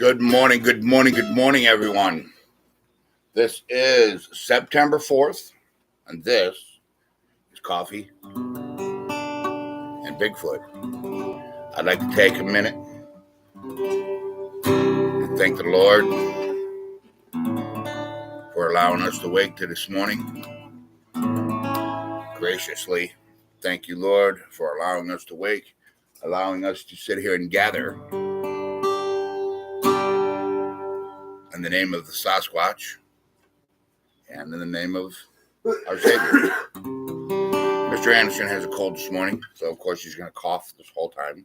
Good morning, everyone. This is September 4th, and this is Coffee and Bigfoot. I'd like to take a minute and thank the Lord for allowing us to wake to this morning. Graciously, thank you, Lord, for allowing us to wake, allowing us to sit here and gather in the name of the Sasquatch and in the name of our Savior. Mr. Anderson has a cold this morning, so of course he's going to cough this whole time.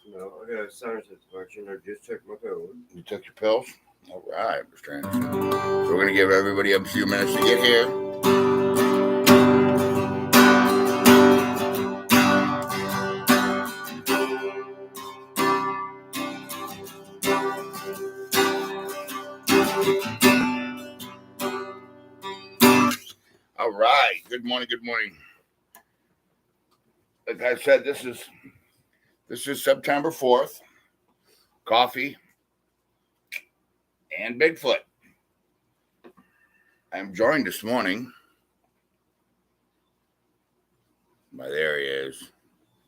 No, I got a sinus infection. I just took my pills. You took your pills? All right, Mr. Anderson. So we're going to give everybody a few minutes to get here. All right. Good morning. Like I said, this is September 4th. Coffee and Bigfoot. I'm joined this morning by, there he is,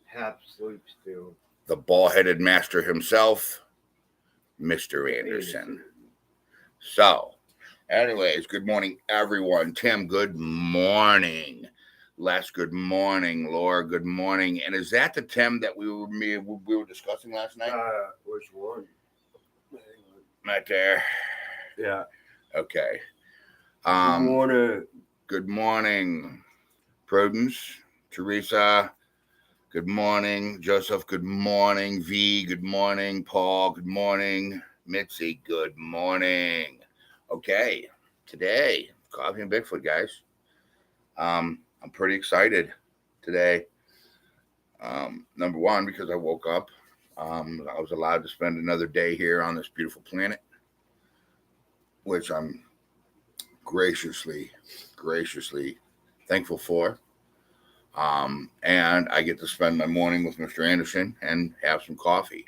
half sleep still, the ball-headed master himself, Mr. Anderson. So, anyways, good morning, everyone. Tim, good morning. Les, good morning. Laura, good morning. And is that the Tim that we were discussing last night? Which one? Right there. Yeah. Okay. Good morning, Prudence, Teresa. Good morning, Joseph. Good morning, V. Good morning, Paul. Good morning, Mitzi. Good morning. Okay, today, Coffee and Bigfoot, guys. I'm pretty excited today. Number one, because I woke up. I was allowed to spend another day here on this beautiful planet, which I'm graciously thankful for. And I get to spend my morning with Mr. Anderson and have some coffee.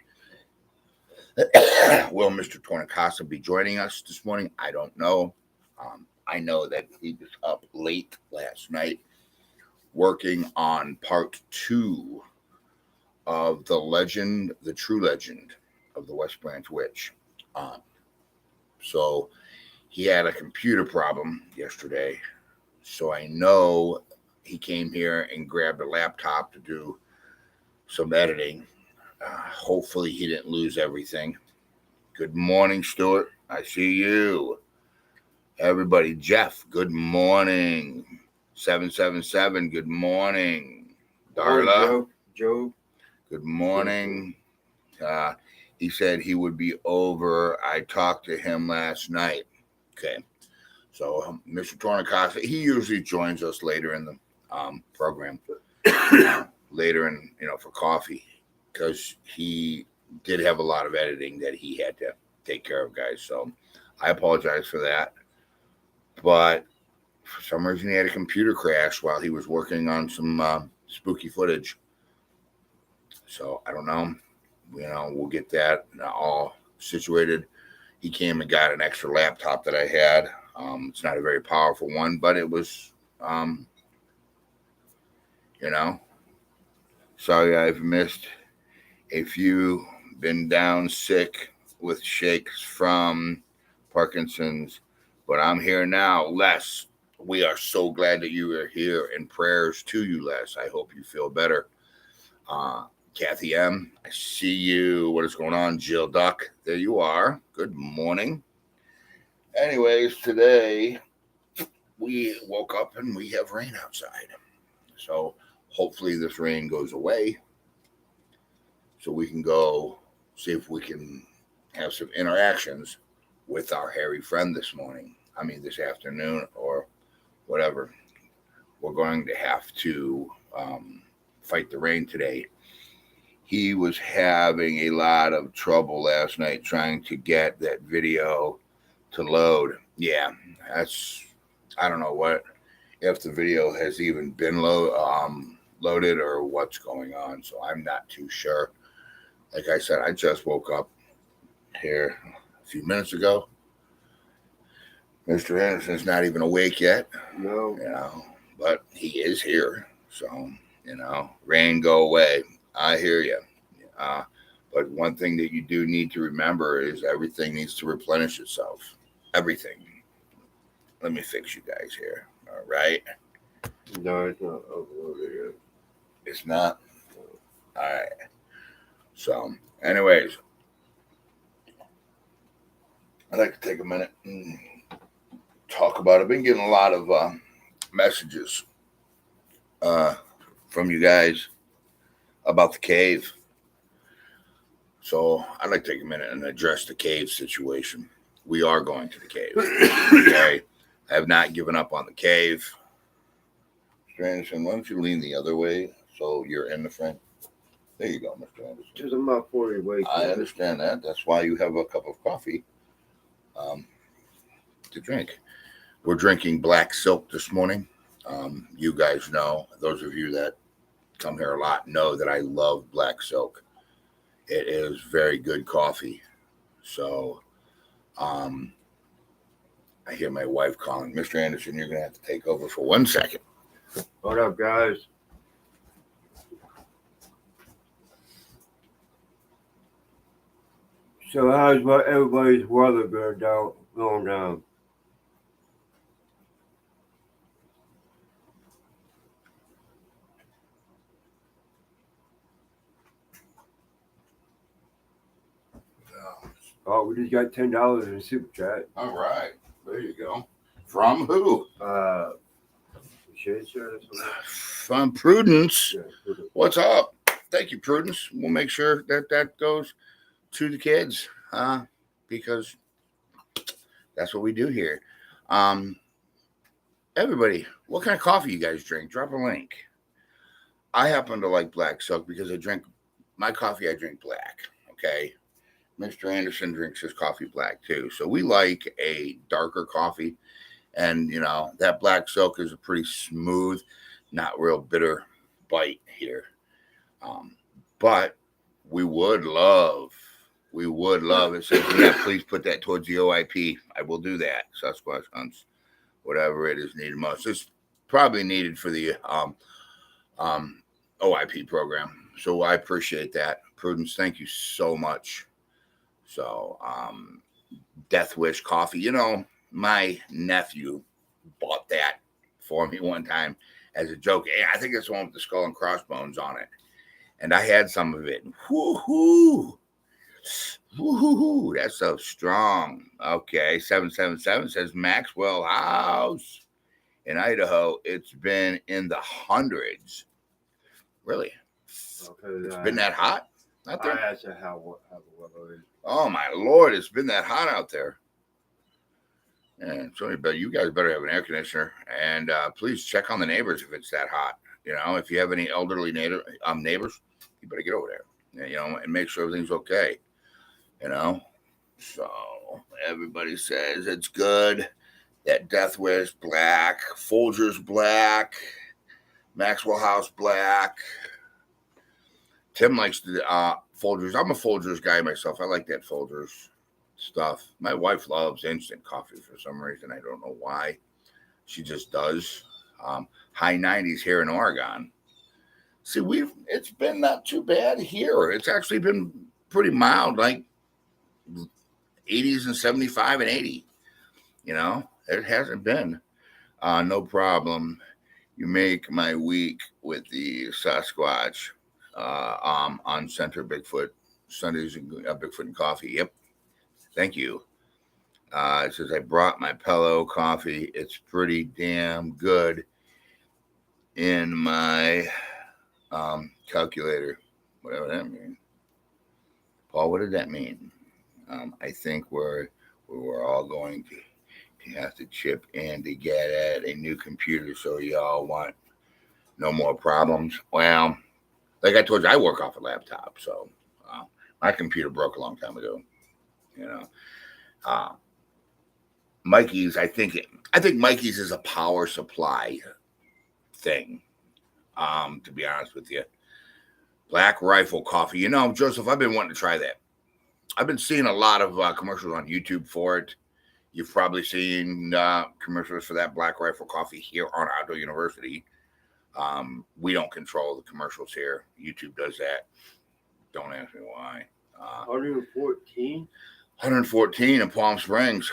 Will Mr. Tornikasa be joining us this morning? I don't know. I know that he was up late last night working on part 2 of the true legend of the West Branch Witch. So he had a computer problem yesterday. So I know he came here and grabbed a laptop to do some editing. Hopefully he didn't lose everything. Good morning, Stuart. I see you. Everybody, Jeff, good morning. 777, good morning. Darla. Joe. Good morning. He said he would be over. I talked to him last night. Okay. So Mr. Tornikasa, he usually joins us later in the program, later in, for coffee, because he did have a lot of editing that he had to take care of, guys. So I apologize for that. But for some reason, he had a computer crash while he was working on some spooky footage. So I don't know. We'll get that all situated. He came and got an extra laptop that I had. It's not a very powerful one, but it was, sorry I've missed a few, been down sick with shakes from Parkinson's, but I'm here now. Les, we are so glad that you are here, and prayers to you, Les. I hope you feel better. Kathy M., I see you. What is going on? Jill Duck, there you are. Good morning. Anyways, today we woke up and we have rain outside. So hopefully this rain goes away so we can go see if we can have some interactions with our hairy friend this afternoon or whatever. We're going to have to fight the rain today. He was having a lot of trouble last night trying to get that video to load. Yeah, I don't know if the video has even been loaded or what's going on. So I'm not too sure. Like I said, I just woke up here a few minutes ago. Mr. Anderson's not even awake yet. No. But he is here. So, rain, go away. I hear you. But one thing that you do need to remember is everything needs to replenish itself. Everything. Let me fix you guys here. All right. No, it's not overloaded yet. It's not? All right. So, anyways, I'd like to take a minute and talk about it. I've been getting a lot of messages from you guys about the cave. So I'd like to take a minute and address the cave situation. We are going to the cave. Okay. I have not given up on the cave. Mr. Anderson, why don't you lean the other way so you're in the front? There you go, Mr. Anderson. Because I'm about 40 away. I understand that. That's why you have a cup of coffee to drink. We're drinking black silk this morning. You guys know, those of you that come here a lot know that I love black silk. It is very good coffee. So, I hear my wife calling. Mr. Anderson, you're going to have to take over for 1 second. What up, guys? So how's everybody's weather going down? Oh, we just got $10 in super chat. All right. There you go. From who? From Prudence. Yeah, Prudence. What's up? Thank you, Prudence. We'll make sure that goes to the kids because that's what we do here. Everybody, what kind of coffee you guys drink? Drop a link. I happen to like black silk because I drink black. Okay. Mr. Anderson drinks his coffee black too. So we like a darker coffee. And, that black silk is a pretty smooth, not real bitter bite here. But we would love, it says, yeah, please put that towards the OIP. I will do that. Sasquatch hunts, whatever it is needed most. It's probably needed for the OIP program. So I appreciate that. Prudence, thank you so much. So, Death Wish coffee. My nephew bought that for me one time as a joke. Hey, I think it's the one with the skull and crossbones on it. And I had some of it. Woo-hoo. Woo-hoo-hoo. That's so strong. Okay. 777 says Maxwell House in Idaho. It's been in the hundreds. Really? Okay, it's been that hot out there? I asked you how the weather is. Oh, my Lord. It's been that hot out there. And so you guys better have an air conditioner. And please check on the neighbors if it's that hot. If you have any elderly neighbors, you better get over there, and make sure everything's okay. So everybody says it's good. That Death Wish black, Folgers black, Maxwell House black. Tim likes the Folgers. I'm a Folgers guy myself. I like that Folgers stuff. My wife loves instant coffee for some reason. I don't know why. She just does. High 90s here in Oregon. See, it's been not too bad here. It's actually been pretty mild, like 80s and 75 and 80. It hasn't been. No problem. You make my week with the Sasquatch on Center Bigfoot. Sundays Bigfoot and coffee. Yep. Thank you. It says, I brought my Pello coffee. It's pretty damn good in my calculator. Whatever that means. Paul, what did that mean? I think we're all going to have to chip in to get at a new computer. So y'all want no more problems. Well, like I told you, I work off a laptop. So my computer broke a long time ago. Mikey's, I think Mikey's is a power supply thing. To be honest with you, Black Rifle coffee. Joseph, I've been wanting to try that. I've been seeing a lot of commercials on YouTube for it. You've probably seen commercials for that Black Rifle Coffee here on Outdoor University. We don't control the commercials here. YouTube does that. Don't ask me why. 114? 114 in Palm Springs.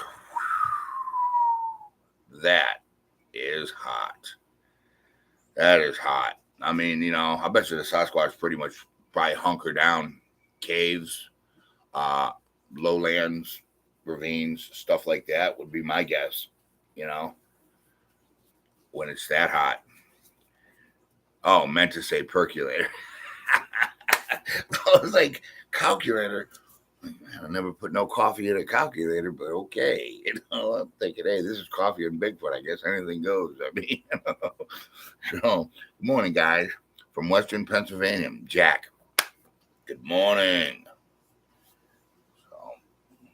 That is hot. That is hot. I mean, you know, I bet you the Sasquatch pretty much probably hunker down. Caves, lowlands, ravines, stuff like that would be my guess, you know, when it's that hot. Oh, meant to say percolator. I was like, calculator. I never put no coffee in a calculator, but okay. You know, I'm thinking, hey, this is coffee and Bigfoot. I guess anything goes. I mean, you know. So, good morning, guys, from Western Pennsylvania. Jack. Good morning. So,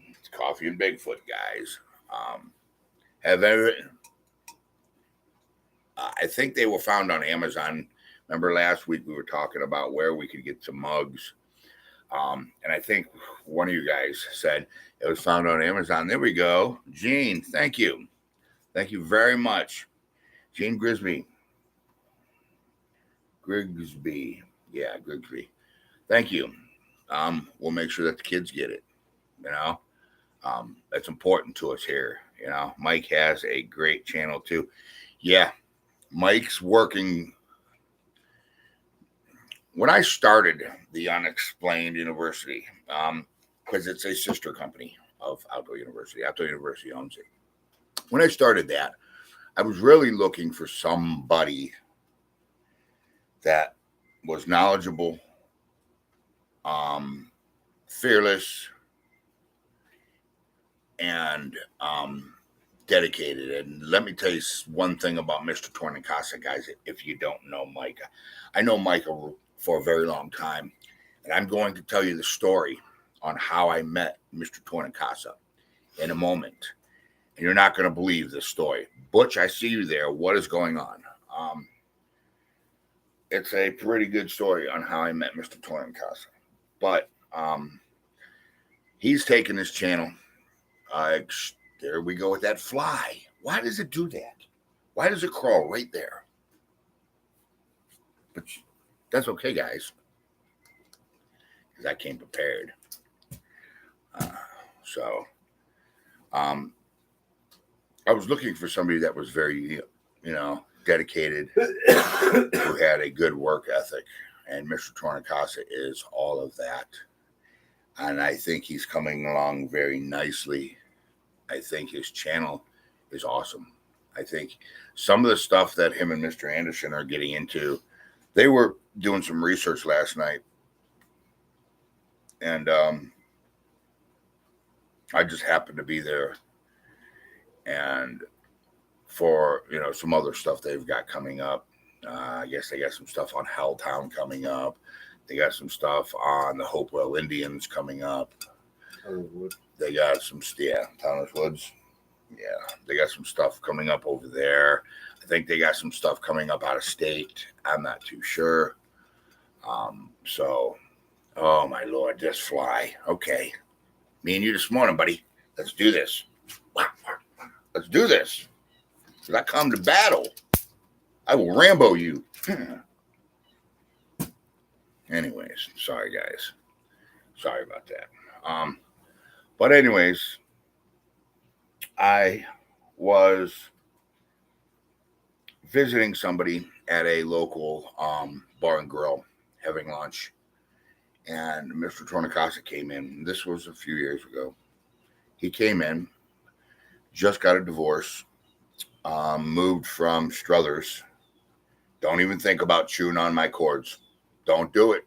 it's coffee and Bigfoot, guys. Have ever? I think they were found on Amazon. Remember last week we were talking about where we could get some mugs. And I think one of you guys said it was found on Amazon. There we go. Gene, thank you. Thank you very much. Gene Grigsby. Yeah, Grigsby. Thank you. We'll make sure that the kids get it. You know, that's important to us here. You know, Mike has a great channel too. Yeah, Mike's working. When I started the Unexplained University, because it's a sister company of Outdoor University. Outdoor University owns it. When I started that, I was really looking for somebody that was knowledgeable, fearless, and dedicated. And let me tell you one thing about Mr. Tornikasa, guys, if you don't know Mike. I know Mike for a very long time, and I'm going to tell you the story on how I met Mr. Tornikasa in a moment. And you're not going to believe this story. Butch, I see you there. What is going on? It's a pretty good story on how I met Mr. Tornikasa. But he's taken his channel. There we go with that fly. Why does it do that? Why does it crawl right there? But that's okay, guys, because I came prepared. I was looking for somebody that was very, you know, dedicated, who had a good work ethic, and Mr. Tornikasa is all of that. And I think he's coming along very nicely. I think his channel is awesome. I think some of the stuff that him and Mr. Anderson are getting into, they were doing some research last night, and I just happened to be there, and for, you know, some other stuff they've got coming up. I guess they got some stuff on Helltown coming up. They got some stuff on the Hopewell Indians coming up. They got some, Thomas Woods. Yeah, they got some stuff coming up over there. I think they got some stuff coming up out of state. I'm not too sure. Oh my Lord, this fly. Okay. Me and you this morning, buddy. Let's do this. Let's do this. Because I come to battle. I will Rambo you. Anyways, sorry guys. Sorry about that. But anyways, I was visiting somebody at a local bar and grill, having lunch, and Mr. Tornikasa came in. This was a few years ago. He came in, just got a divorce, moved from Struthers. Don't even think about chewing on my cords. Don't do it.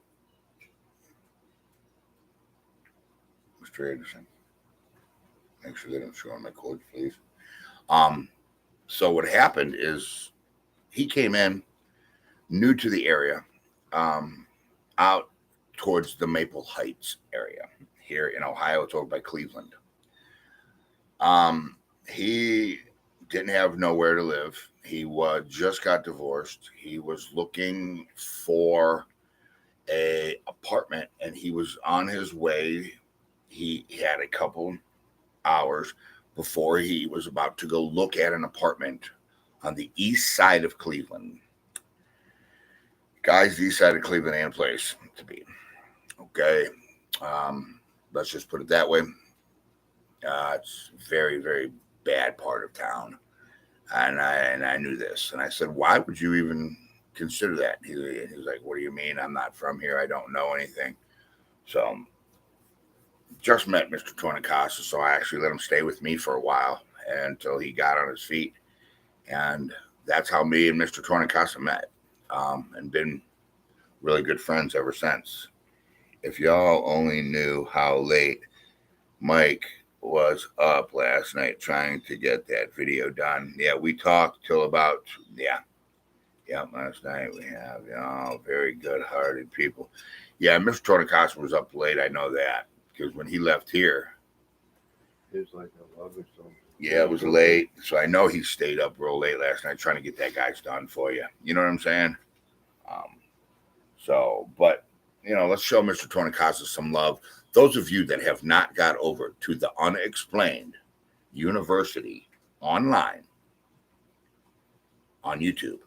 Mr. Anderson, make sure they don't chew on my cords, please. So what happened is he came in new to the area, out towards the Maple Heights area here in Ohio. It's over by Cleveland. He didn't have nowhere to live. He just got divorced. He was looking for a apartment, and he was on his way. he had a couple hours before he was about to go look at an apartment on the east side of Cleveland. Guys, the east side of Cleveland ain't a place to be. Okay. Let's just put it that way. It's very, very bad part of town. And I knew this. And I said, why would you even consider that? He was like, what do you mean? I'm not from here. I don't know anything. So just met Mr. Tornikasa, so I actually let him stay with me for a while until he got on his feet. And that's how me and Mr. Tornikasa met, and been really good friends ever since. If y'all only knew how late Mike was up last night trying to get that video done. Yeah, we talked till about, last night we have, very good-hearted people. Yeah, Mr. Tornikasa was up late, I know that, because when he left here, It was like 11 or something. yeah, it was late, so I know he stayed up real late last night trying to get that guy's done for you. You know what I'm saying? But, let's show Mr. Tornikasa some love. Those of you that have not got over to the Unexplained University online on YouTube,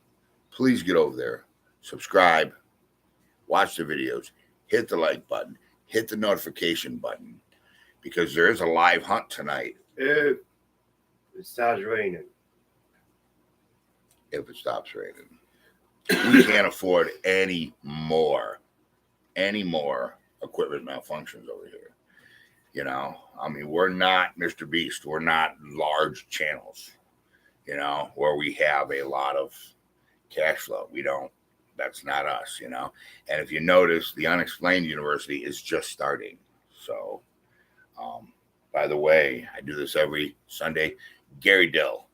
please get over there, subscribe, watch the videos, hit the like button, hit the notification button, because there is a live hunt tonight. If it starts raining. If it stops raining. We can't afford any more equipment malfunctions over here. We're not Mr. Beast. We're not large channels, where we have a lot of cash flow. We don't. That's not us, And if you notice, the Unexplained University is just starting. So, by the way, I do this every Sunday. Gary Dill,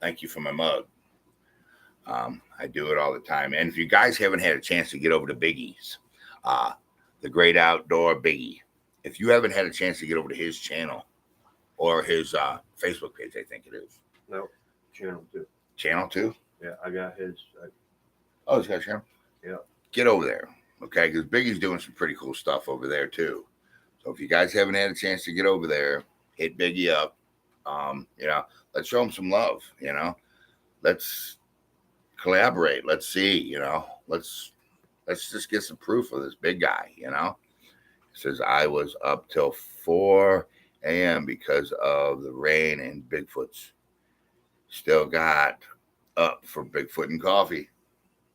thank you for my mug. I do it all the time. And if you guys haven't had a chance to get over to Biggie's, the Great Outdoor Biggie, if you haven't had a chance to get over to his channel or his Facebook page, I think it is. No, channel 2. Channel 2? Yeah, I got his. Oh, he's got a channel? Yeah. Get over there, okay? Because Biggie's doing some pretty cool stuff over there, too. So if you guys haven't had a chance to get over there, hit Biggie up. Let's show him some love, Let's collaborate. Let's see, let's just get some proof of this big guy, He says, I was up till 4 a.m. because of the rain and Bigfoots. Still got up for Bigfoot and coffee.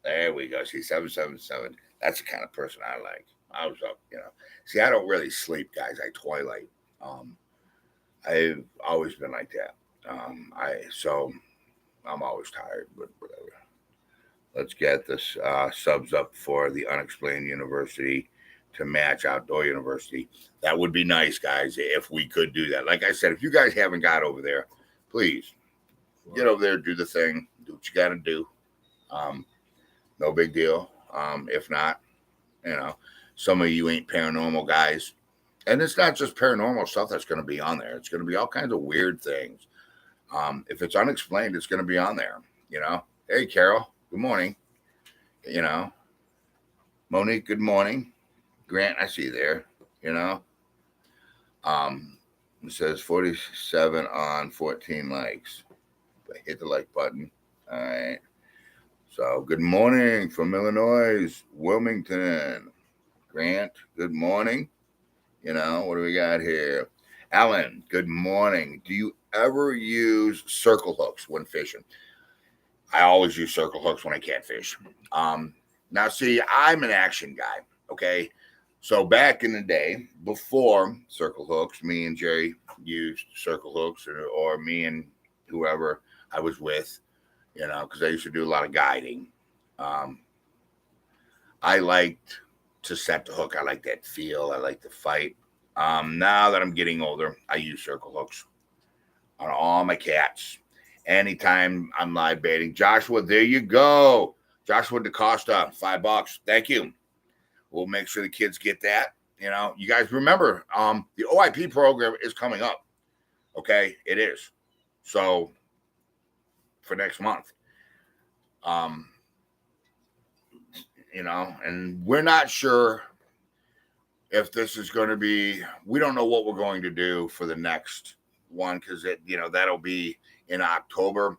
There we go. See, 777. That's the kind of person I like. I was up, See, I don't really sleep, guys. I twilight. I've always been like that. So I'm always tired, but whatever. Let's get this subs up for the Unexplained University to match Outdoor University. That would be nice, guys, if we could do that. Like I said, if you guys haven't got over there, please get over there, do the thing, do what you got to do. No big deal. If not, some of you ain't paranormal guys. And it's not just paranormal stuff that's going to be on there. It's going to be all kinds of weird things. If it's unexplained, it's going to be on there. Hey, Carol, good morning. Monique, good morning. Grant, I see you there. It says 47 on 14 likes. Hit the like button. All right. So, good morning from Illinois, Wilmington. Grant, good morning. What do we got here? Alan, good morning. Do you ever use circle hooks when fishing? I always use circle hooks when I can't fish. Now, see, I'm an action guy, okay? So back in the day, before circle hooks, me and Jerry used circle hooks, or me and whoever I was with, because I used to do a lot of guiding. I liked to set the hook. I like that feel. I like the fight. Now that I'm getting older, I use circle hooks on all my cats. Anytime I'm live baiting. Joshua, there you go. Joshua DaCosta, $5. Thank you. We'll make sure the kids get that. You guys remember, the OIP program is coming up. Okay, it is. So for next month. And we're not sure if this is going to be, we don't know what we're going to do for the next one because that'll be in October.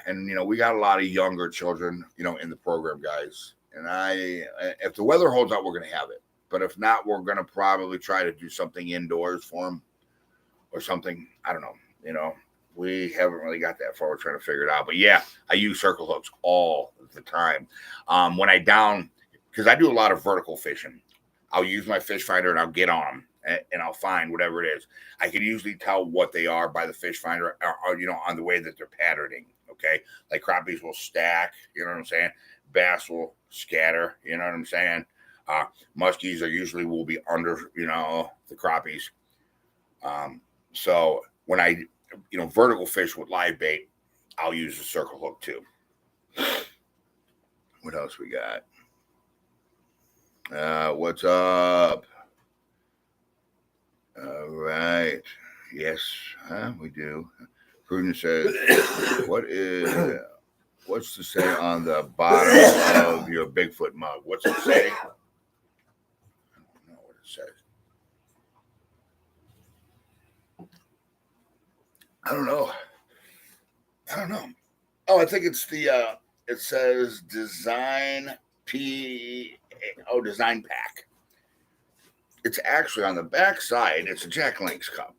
And we got a lot of younger children, in the program, guys. And if the weather holds out, we're going to have it. But if not, we're going to probably try to do something indoors for them or something. I don't know. We haven't really got that far. We're trying to figure it out. But yeah, I use circle hooks all the time. When because I do a lot of vertical fishing. I'll use my fish finder and I'll get on them and I'll find whatever it is. I can usually tell what they are by the fish finder or on the way that they're patterning. Okay. Like crappies will stack, you know what I'm saying? Bass will scatter, you know what I'm saying? Muskies will be under, the crappies. So when I, vertical fish with live bait, I'll use a circle hook too. What else we got? What's up? All right. Yes, we do. Prudence says, what's to say on the bottom of your Bigfoot mug? What's it say? I don't know what it says. I don't know. Oh, I think it's it says design design pack. It's actually on the back side. It's a Jack Link's cup.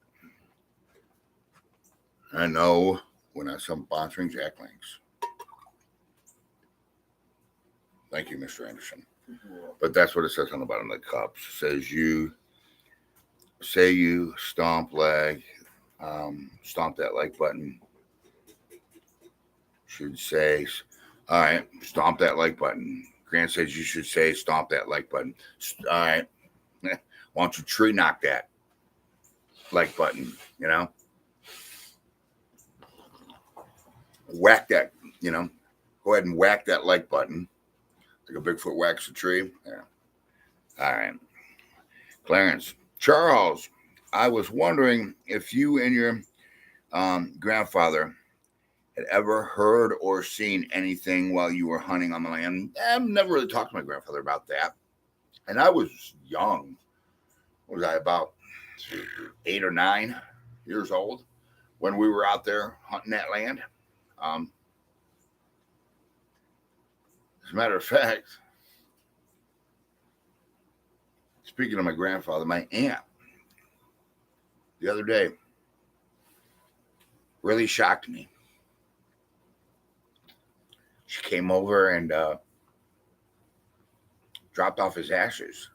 I know we're not sponsoring Jack Link's. Thank you, Mr. Anderson. But that's what it says on the bottom of the cup. It says you stomp that like button. Should say, all right, stomp that like button. Grant says you should say stomp that like button. All right. Why don't you tree knock that like button, Whack that, go ahead and whack that like button. Like a Bigfoot whacks a tree. Yeah. All right. Clarence. Charles, I was wondering if you and your grandfather had ever heard or seen anything while you were hunting on the land. I've never really talked to my grandfather about that. And I was young. Was I about 8 or 9 years old when we were out there hunting that land? As a matter of fact, speaking of my grandfather, my aunt the other day really shocked me. She came over and dropped off his ashes.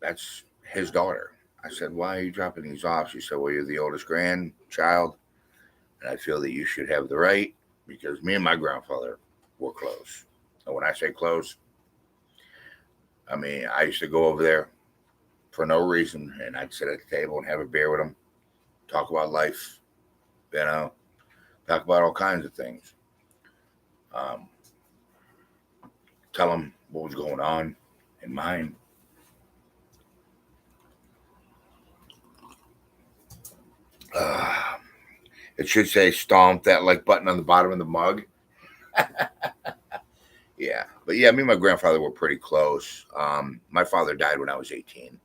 That's his daughter. I said, why are you dropping these off? She said, well, you're the oldest grandchild, and I feel that you should have the right because me and my grandfather were close. And when I say close, I mean, I used to go over there for no reason, and I'd sit at the table and have a beer with him, talk about life, talk about all kinds of things. Tell him what was going on in mine. It should say stomp that like button on the bottom of the mug. Yeah. But yeah, me and my grandfather were pretty close. My father died when I was 18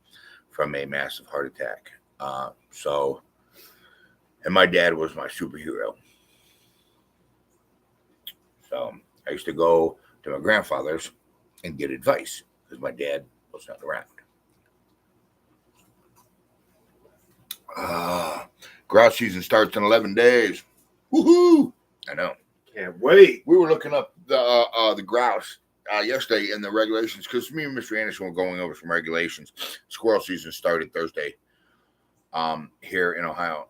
from a massive heart attack. And my dad was my superhero. So I used to go to my grandfather's and get advice because my dad was not around. Grouse season starts in 11 days. Woohoo! I know. Can't wait. We were looking up the grouse yesterday in the regulations because me and Mr. Anderson were going over some regulations. Squirrel season started Thursday here in Ohio.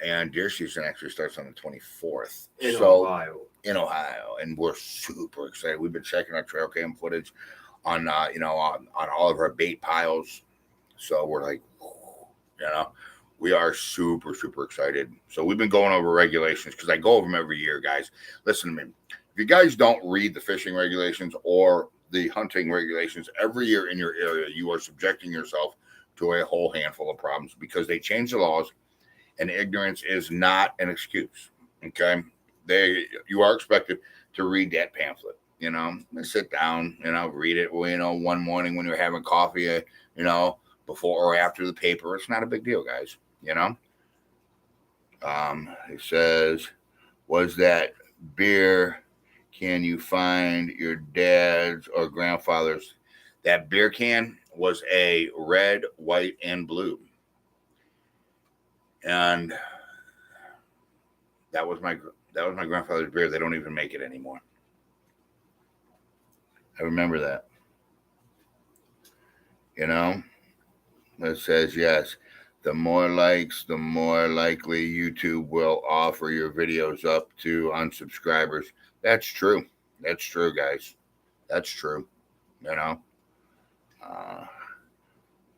And deer season actually starts on the 24th. In Ohio. In Ohio. And we're super excited. We've been checking our trail cam footage on all of our bait piles. So we're like, we are super, super excited. So we've been going over regulations because I go over them every year, guys. Listen to me. If you guys don't read the fishing regulations or the hunting regulations every year in your area, you are subjecting yourself to a whole handful of problems because they change the laws. And ignorance is not an excuse, okay? You are expected to read that pamphlet. I sit down and I'll read it. One morning when you're having coffee, before or after the paper. It's not a big deal, guys. It says, was that beer? Can you find your dad's or grandfather's? That beer can was a red, white, and blue, and that was my grandfather's beer. They don't even make it anymore. I remember that. It says yes. The more likes, the more likely YouTube will offer your videos up to unsubscribers. That's true. That's true, guys. That's true. Uh,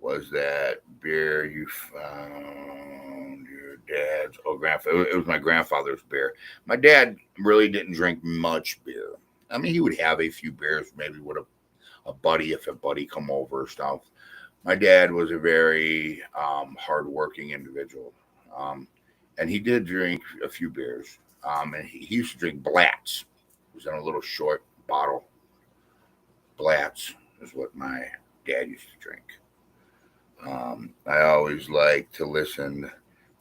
was that beer you found your dad's or grandfather? It was my grandfather's beer. My dad really didn't drink much beer. I mean, he would have a few beers, maybe with a buddy if a buddy come over or stuff. My dad was a very hardworking individual, and he did drink a few beers. And he used to drink Blatz. It was in a little short bottle. Blatz is what my dad used to drink. I always like to listen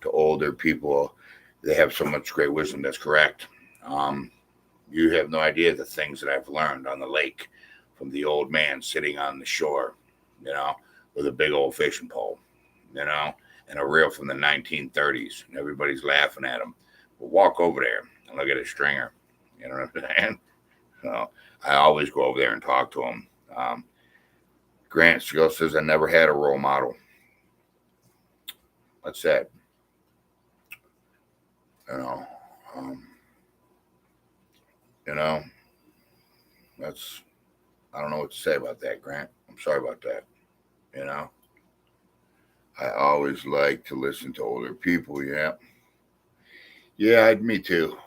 to older people. They have so much great wisdom. That's correct. You have no idea the things that I've learned on the lake from the old man sitting on the shore, with a big old fishing pole, and a reel from the 1930s. And everybody's laughing at him. We'll walk over there and look at his stringer. You know what I'm saying? So I always go over there and talk to him. Grant still says I never had a role model. That's sad. That's, I don't know what to say about that, Grant. I'm sorry about that. I always like to listen to older people. Yeah, me too.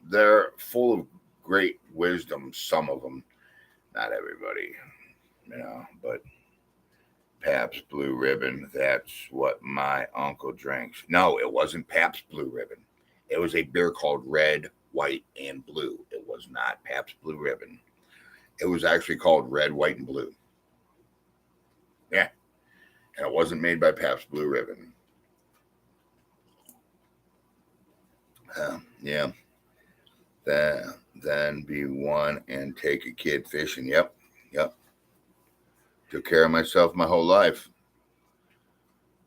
They're full of great wisdom. Some of them, not everybody, but Pabst Blue Ribbon. That's what my uncle drinks. No, it wasn't Pabst Blue Ribbon. It was a beer called Red, White, and Blue. It was not Pabst Blue Ribbon. It was actually called Red, White, and Blue. Yeah. And it wasn't made by Pabst Blue Ribbon. Yeah. Then be one and take a kid fishing. Yep. Took care of myself my whole life.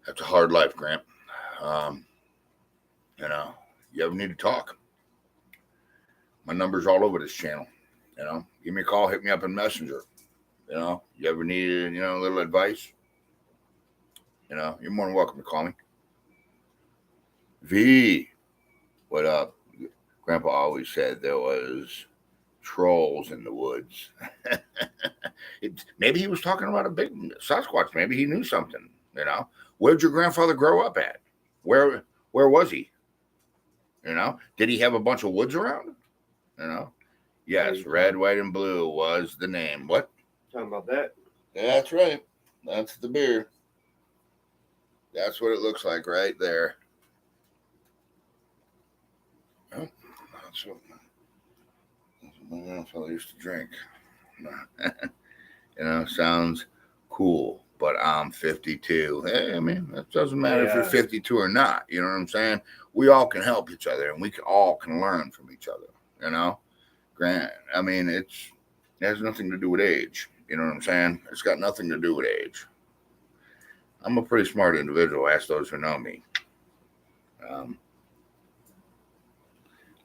That's a hard life, Grant. You ever need to talk? My number's all over this channel. Give me a call, hit me up in Messenger. You ever need, a little advice? You're more than welcome to call me. V, what up? Grandpa always said there was trolls in the woods. Maybe he was talking about a big Sasquatch. Maybe he knew something. Where'd your grandfather grow up at? Where was he? Did he have a bunch of woods around? Yes, Red, White, and Blue was the name. What? Talking about that? That's right. That's the beer. That's what it looks like right there. Oh, that's what my grandfather used to drink. Sounds cool, but I'm 52. Hey, I mean, it doesn't matter if you're 52 or not. You know what I'm saying? We all can help each other, and we all can learn from each other. Grant, I mean, it has nothing to do with age. You know what I'm saying? It's got nothing to do with age. I'm a pretty smart individual. Ask those who know me.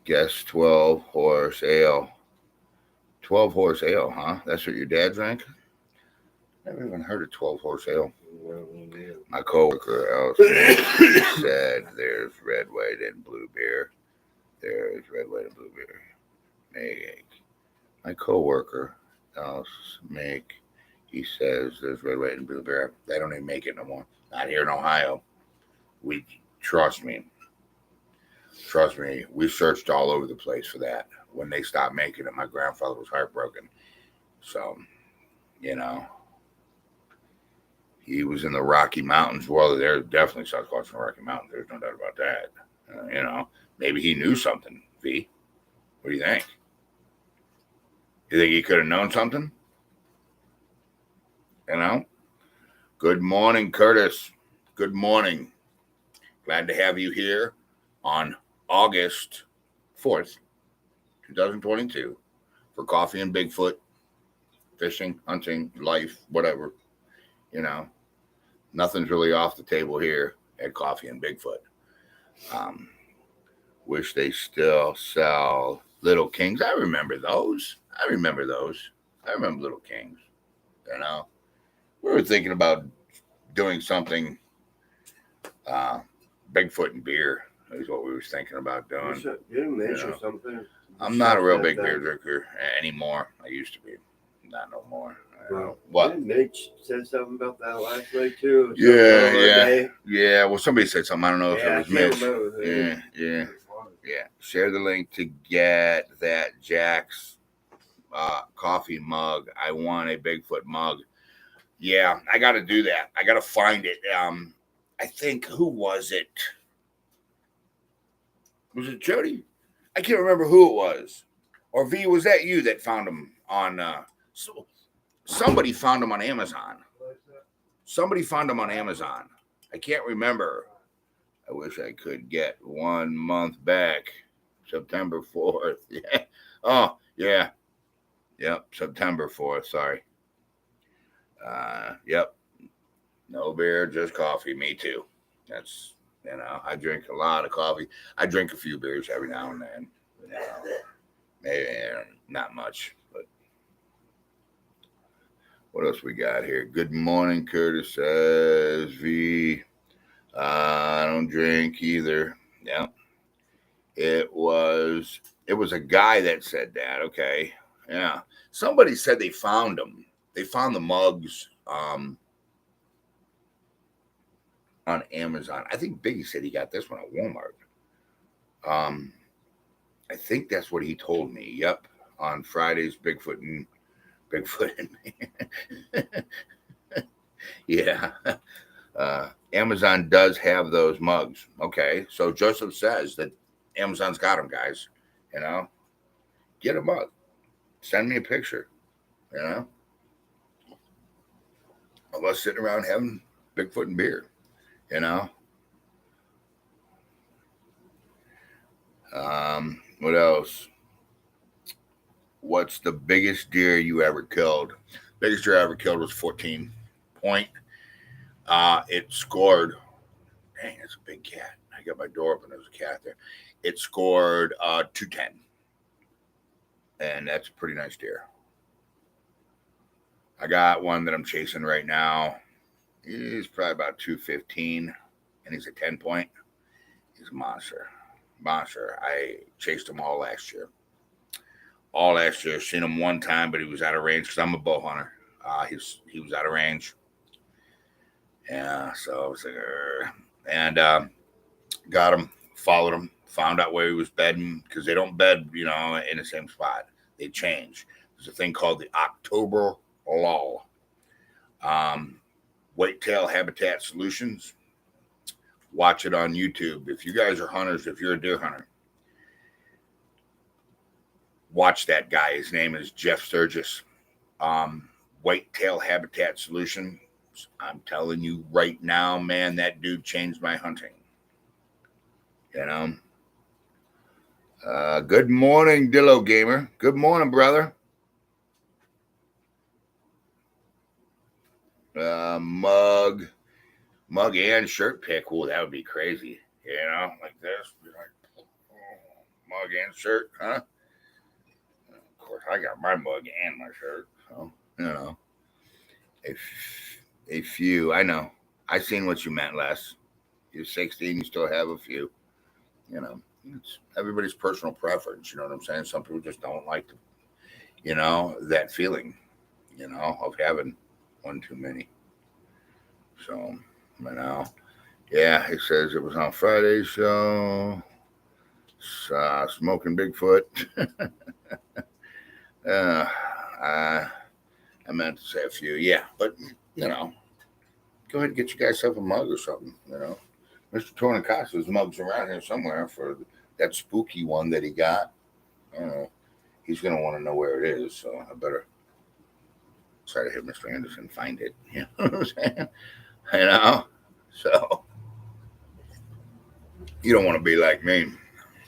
Guess 12 horse ale. 12 horse ale, huh? That's what your dad drank? Never even heard of 12 horse ale. My coworker said there's red, white, and blue beer. There's red, white, and blue beer. My coworker he says there's red, white, and blue beer. They don't even make it no more. Not here in Ohio. Trust me, we searched all over the place for that. When they stopped making it, my grandfather was heartbroken. So, he was in the Rocky Mountains. Well, there's definitely Sasquatch in the Rocky Mountains. There's no doubt about that. Maybe he knew something, V. What do you think? You think he could have known something? You know? Good morning, Curtis. Good morning. Glad to have you here on August 4th, 2022 for Coffee and Bigfoot, fishing, hunting, life, whatever. You know, nothing's really off the table here at Coffee and Bigfoot. Wish they still sell Little Kings. I remember those. I remember Little Kings. You know, we were thinking about doing something Bigfoot and beer is what we were thinking about doing. You mentioned something. I'm not a real big beer drinker anymore. I used to be. Not no more. What? Didn't Mitch said something about that last week too? Yeah. Well, somebody said something. I don't know if it was Mitch. Yeah. Share the link to get that Jack's coffee mug. I want a Bigfoot mug. Yeah, I got to do that. I got to find it. I think, who was it? Was it Jody? I can't remember who it was. Or V, was that you that found him on? Somebody found him on Amazon. I can't remember. I wish I could get 1 month back. September 4th. Yeah. Oh, yeah. Yep. September 4th. Sorry. Yep. No beer, just coffee. Me too. That's, I drink a lot of coffee. I drink a few beers every now and then. Maybe not much, but what else we got here? Good morning, Curtis says V. I don't drink either. Yeah. It was a guy that said that. Okay. Yeah. Somebody said they found them. They found the mugs on Amazon. I think Biggie said he got this one at Walmart. I think that's what he told me. Yep. On Fridays, Bigfoot and yeah. Amazon does have those mugs. Okay. So Joseph says that Amazon's got them, guys. Get a mug. Send me a picture. Of us sitting around having Bigfoot and beer. What else? What's the biggest deer you ever killed? Biggest deer I ever killed was 14 point. It scored. Dang, it's a big cat. I got my door open. There's a cat there. It scored 210, and that's a pretty nice deer. I got one that I'm chasing right now. He's probably about 215, and he's a 10 point. He's a monster. I chased him all last year. Seen him one time, but he was out of range because I'm a bow hunter. He was out of range. Yeah, so I was like, and got him, followed him, found out where he was bedding because they don't bed, in the same spot. They change. There's a thing called the October lull. Whitetail Habitat Solutions. Watch it on YouTube. If you guys are hunters, if you're a deer hunter, watch that guy. His name is Jeff Sturgis. Whitetail Habitat Solutions. I'm telling you right now, man, that dude changed my hunting. Good morning, Dillo Gamer. Good morning, brother. Mug and shirt pick. Oh, that would be crazy. Like this. Be like, mug and shirt, huh? Of course, I got my mug and my shirt. So, a few. I know. I seen what you meant, Les. You're 16. You still have a few. It's everybody's personal preference. You know what I'm saying? Some people just don't like that feeling, of having one too many. So, yeah, it says it was on Friday's show. Smoking Bigfoot. I meant to say a few. Yeah, but, go ahead and get you guys a mug or something, Mr. Tornikasa's mug's around here somewhere for that spooky one that he got. I don't know. he's going to want to know where it is. So I better try to hit Mr. Anderson, find it. You know what I'm saying? You know? So you don't want to be like me.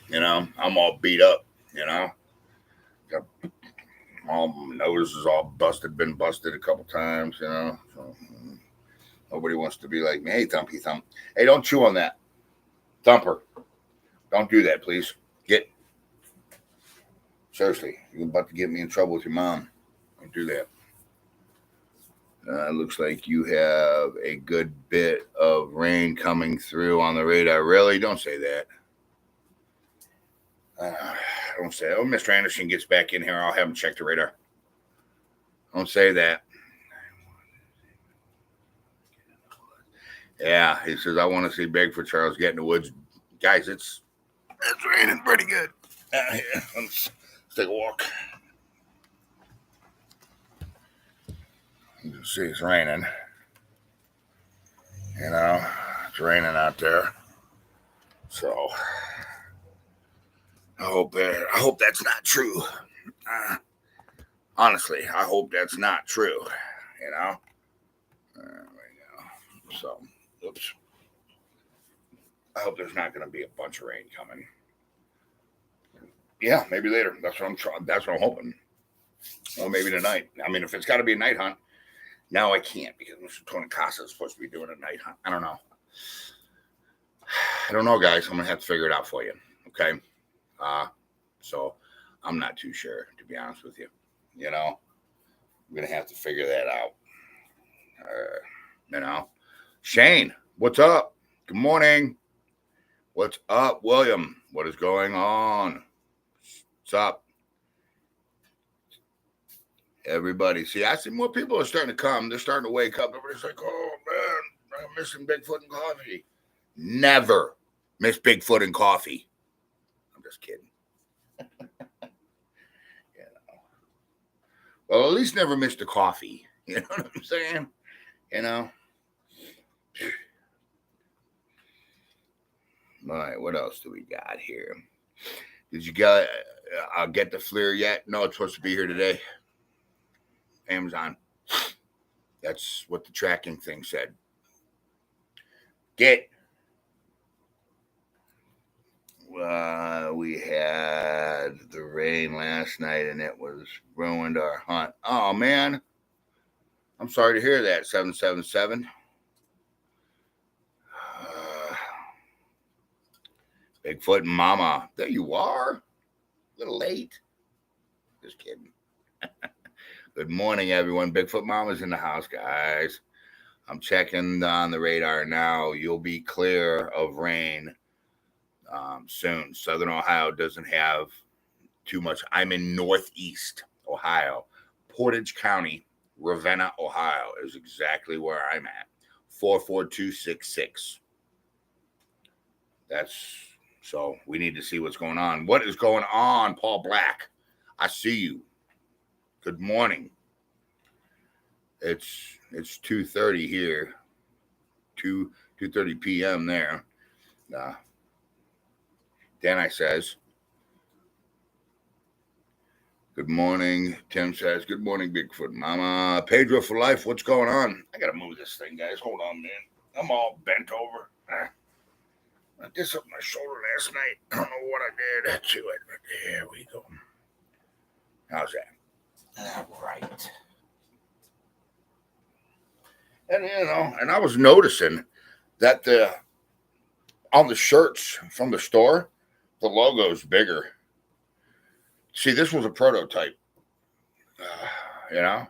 You know, I'm all beat up, you know. Got all my nose is all busted, been busted a couple times, you know. So nobody wants to be like me. Hey, Thumpy Thump. Hey, don't chew on that. Thumper. Don't do that, please. Seriously, you're about to get me in trouble with your mom. Don't do that. Looks like you have a good bit of rain coming through on the radar. Really? Don't say that. Don't say that. Oh, Mr. Anderson gets back in here. I'll have him check the radar. Don't say that. Yeah, he says, I want to see Bigfoot Charles get in the woods. Guys, it's raining pretty good. Let's take a walk. You can see it's raining. You know, it's raining out there. So I hope that's not true. Honestly, I hope that's not true. You know. There we go. So, oops. I hope there's not going to be a bunch of rain coming. Yeah, maybe later. That's what I'm trying. That's what I'm hoping. Or maybe tonight. I mean, if it's got to be a night hunt, now I can't because Mr. Tornikasa is supposed to be doing a night hunt. I don't know, guys. I'm gonna have to figure it out for you. Okay. So I'm not too sure, to be honest with you. You know, I'm gonna have to figure that out. You know, Shane, what's up? Good morning. What's up, William? What is going on? What's up? Everybody, see, I see more people are starting to come. They're starting to wake up. Everybody's like, oh, man, I'm missing Bigfoot and coffee. Never miss Bigfoot and coffee. I'm just kidding. You know. Well, at least never miss the coffee. You know what I'm saying? You know? All right, what else do we got here? Did you get the FLIR yet? No, it's supposed to be here today. Amazon. That's what the tracking thing said. We had the rain last night and it was ruined our hunt. Oh, man. I'm sorry to hear that, 777. Bigfoot and Mama. There you are. A little late. Just kidding. Good morning, everyone. Bigfoot Mama's in the house, guys. I'm checking on the radar now. You'll be clear of rain soon. Southern Ohio doesn't have too much. I'm in Northeast Ohio. Portage County, Ravenna, Ohio is exactly where I'm at. 44266. So we need to see what's going on. What is going on, Paul Black? I see you. Good morning. It's 2:30 here. 2:30 p.m. there. Danai says, good morning. Tim says, good morning, Bigfoot Mama. Pedro for life. What's going on? I got to move this thing, guys. Hold on, man. I'm all bent over. I did something on my shoulder last night. I don't know what I did to it, but there we go. How's that? All right. And, you know, and I was noticing that on the shirts from the store, the logo's bigger. See, this was a prototype. You know,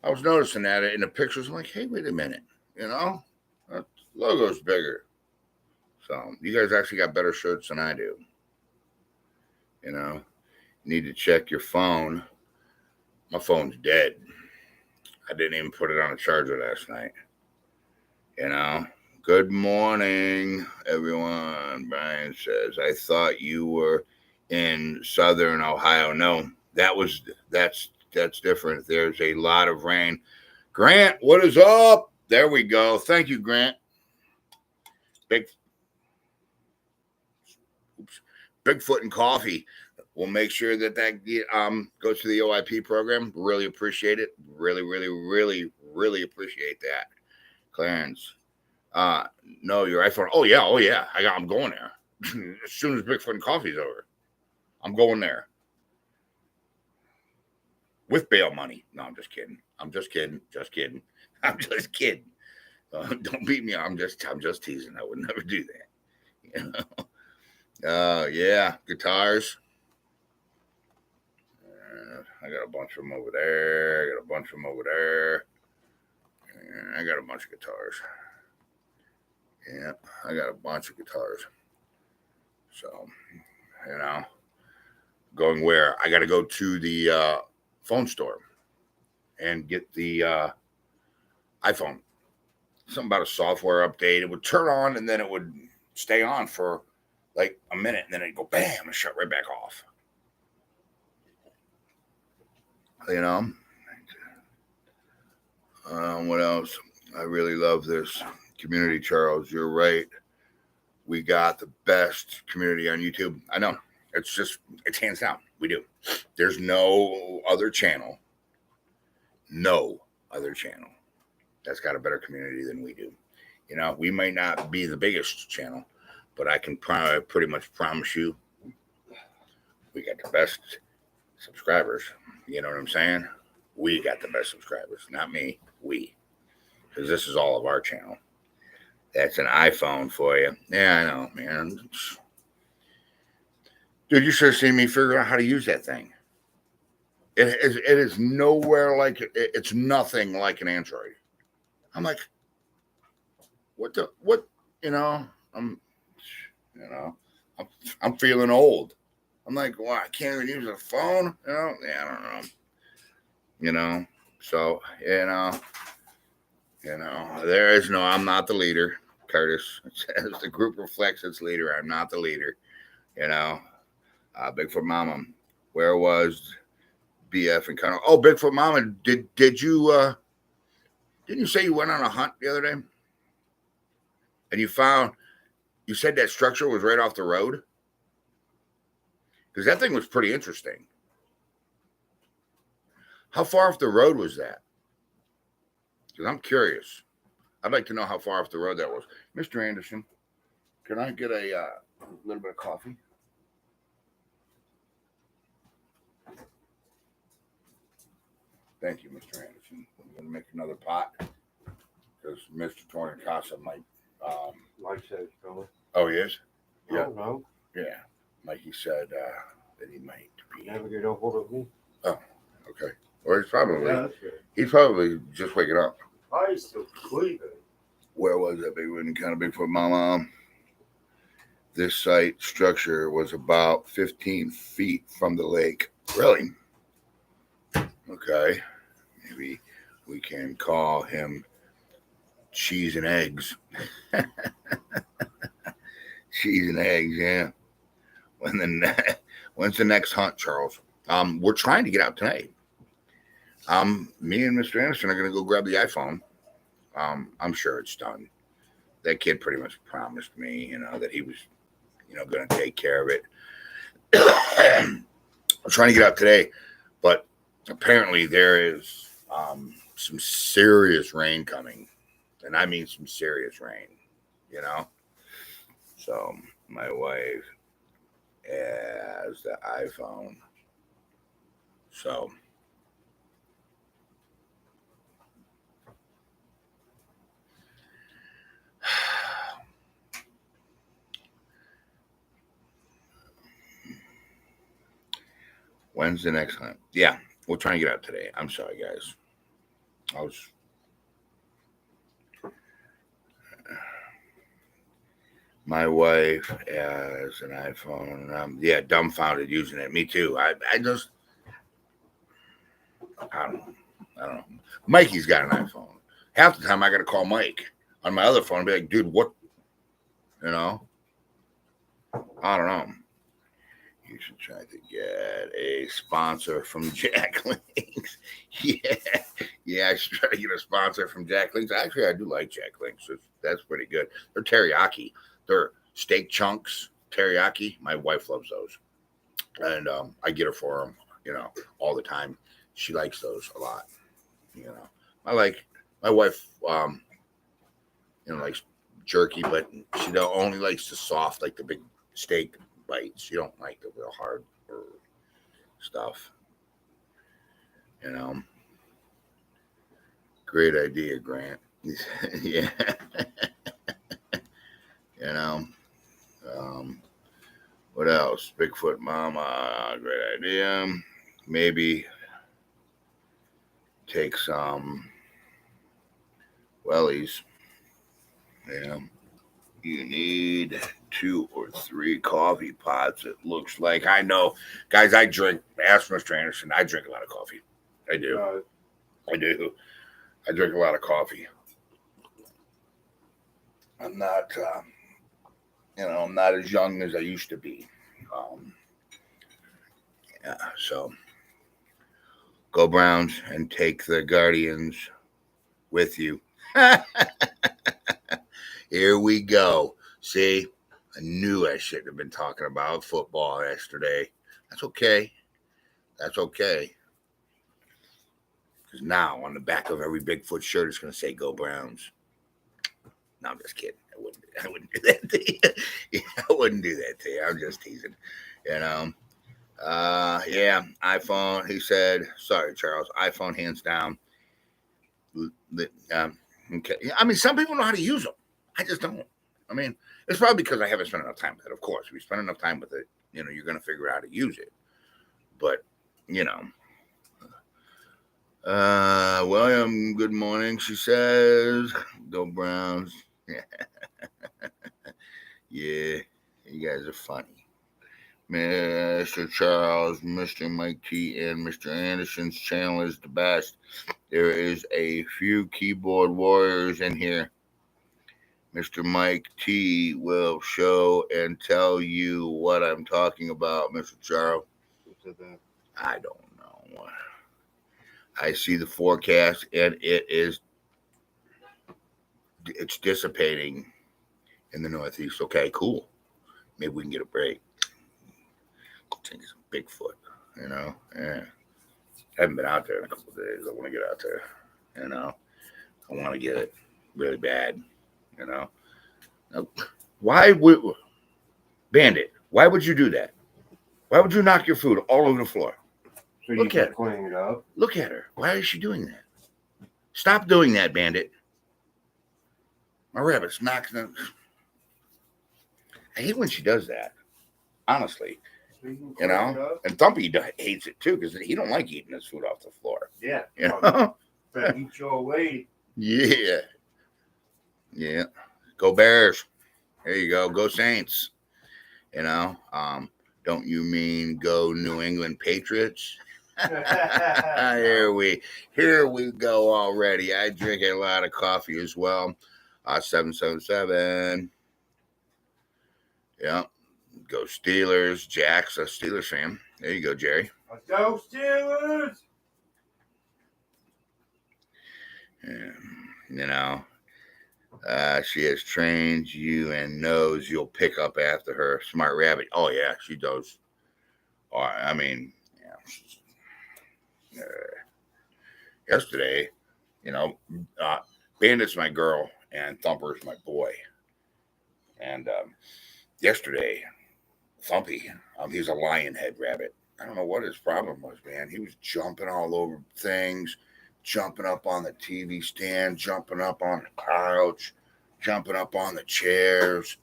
I was noticing that in the pictures. I'm like, hey, wait a minute. You know, the logo's bigger. So you guys actually got better shirts than I do. You know, you need to check your phone. My phone's dead. I didn't even put it on a charger last night. You know, good morning, everyone. Brian says, I thought you were in Southern Ohio. No, that's different. There's a lot of rain. Grant, what is up? There we go. Thank you, Grant. Bigfoot and coffee. We'll make sure that goes to the OIP program. Really appreciate it. Really, really, really, really appreciate that, Clarence. No, your iPhone. Oh yeah. I'm going there as soon as Bigfoot and Coffee's over. I'm going there with bail money. No, I'm just kidding. I'm just kidding. Don't beat me. I'm just teasing. I would never do that. Yeah, guitars. I got a bunch of them over there. I got a bunch of guitars. Yeah, I got a bunch of guitars. So, going where? I got to go to the phone store and get the iPhone. Something about a software update. It would turn on and then it would stay on for like a minute and then it'd go bam and shut right back off. What else? I really love this community, Charles. You're right. We got the best community on YouTube. I know. It's hands down. We do. There's no other channel that's got a better community than we do. We might not be the biggest channel, but I can pretty much promise you we got the best subscribers. You know what I'm saying? We got the best subscribers, not me. We. Because this is all of our channel. That's an iPhone for you. Yeah, I know, man. Dude, you should have seen me figure out how to use that thing. It is nowhere like it. It's nothing like an Android. I'm like, what? I'm feeling old. I'm like, well, I can't even use a phone. Yeah, I don't know. So, there is I'm not the leader, Curtis. As the group reflects its leader, I'm not the leader. Bigfoot Mama, where was BF and Connor? Oh, Bigfoot Mama, did you didn't you say you went on a hunt the other day? And you said that structure was right off the road? Because that thing was pretty interesting. How far off the road was that? Because I'm curious. I'd like to know how far off the road that was. Mr. Anderson, can I get a little bit of coffee? Thank you, Mr. Anderson. I'm going to make another pot because Mr. Tornikasa might. Mike said it's coming. Oh, he is? Yeah. No. Yeah. Mikey said that he might be. Never get a hold of me. Oh, okay. Or he's probably just waking up. He's still sleeping. Where was that big one? Kind of Bigfoot Mama. This site structure was about 15 feet from the lake. Really? Okay. Maybe we can call him Cheese and Eggs. Cheese and Eggs, yeah. When's the next hunt, Charles? We're trying to get out tonight. Me and Mr. Anderson are going to go grab the iPhone. I'm sure it's done. That kid pretty much promised me, that he was, going to take care of it. I'm trying to get out today, but apparently there is some serious rain coming, and I mean some serious rain, So my wife has the iPhone, so. When's the next hunt? Yeah, we'll try and get out today. I'm sorry, guys. My wife has an iPhone, and I'm dumbfounded using it. Me too. I don't know. Mikey's got an iPhone. Half the time I got to call Mike on my other phone and be like, dude, what? I don't know. You should try to get a sponsor from Jack Links. Yeah, I should try to get a sponsor from Jack Links. Actually, I do like Jack Links. That's pretty good. They're teriyaki. They're steak chunks, teriyaki. My wife loves those. and I get her for him, all the time. She likes those a lot. You know, I like my wife. Likes jerky, but she don't only likes the soft, like the big steak bites. She don't like the real hard stuff. You know, great idea, Grant. Yeah, you know. Um, what else? Bigfoot Mama, great idea. Maybe take some wellies. Yeah. You need 2 or 3 coffee pots. It looks like I know, guys. I drink. Ask Mr. Anderson. I drink a lot of coffee. I do. I do. I drink a lot of coffee. I'm not, I'm not as young as I used to be. Yeah. So go Browns and take the Guardians with you. Here we go. See, I knew I shouldn't have been talking about football yesterday. That's okay. That's okay. Because now on the back of every Bigfoot shirt, it's going to say "Go Browns." No, I'm just kidding. I wouldn't do that to you. Yeah, I wouldn't do that to you. I'm just teasing. You know. Yeah. iPhone. He said, "Sorry, Charles. iPhone hands down." Okay. I mean, some people know how to use them. I just don't. I mean, it's probably because I haven't spent enough time with it. Of course, if you spend enough time with it, you're going to figure out how to use it. But, you know, William, good morning. She says, "Go Browns." Yeah, you guys are funny. Mr. Charles, Mr. Mike T, and Mr. Anderson's channel is the best. There is a few keyboard warriors in here. Mr. Mike T will show and tell you what I'm talking about, Mr. Charles. I don't know. I see the forecast and it's dissipating in the Northeast. Okay, cool. Maybe we can get a break. Take some Bigfoot, Yeah. I haven't been out there in a couple of days. I want to get out there, I want to get it really bad, Now, why would Bandit? Why would you do that? Why would you knock your food all over the floor? So you can clean it up. Look at her. Why is she doing that? Stop doing that, Bandit. My rabbit's knocking them. I hate when she does that. Honestly, and Thumpy hates it too because he don't like eating his food off the floor. Yeah, eat your way. Yeah. Go Bears. There you go. Go Saints. Don't you mean go New England Patriots? Here we go already. I drink a lot of coffee as well. 777. Yeah. Go Steelers. Jack's a Steelers fan. There you go, Jerry. Let's go Steelers. She has trained you and knows you'll pick up after her. Smart rabbit. Oh yeah, she does. I mean, yesterday, Bandit's my girl and Thumper's my boy. And yesterday, Thumpy, he's a lion head rabbit. I don't know what his problem was, man. He was jumping all over things, jumping up on the TV stand, jumping up on the couch, jumping up on the chairs.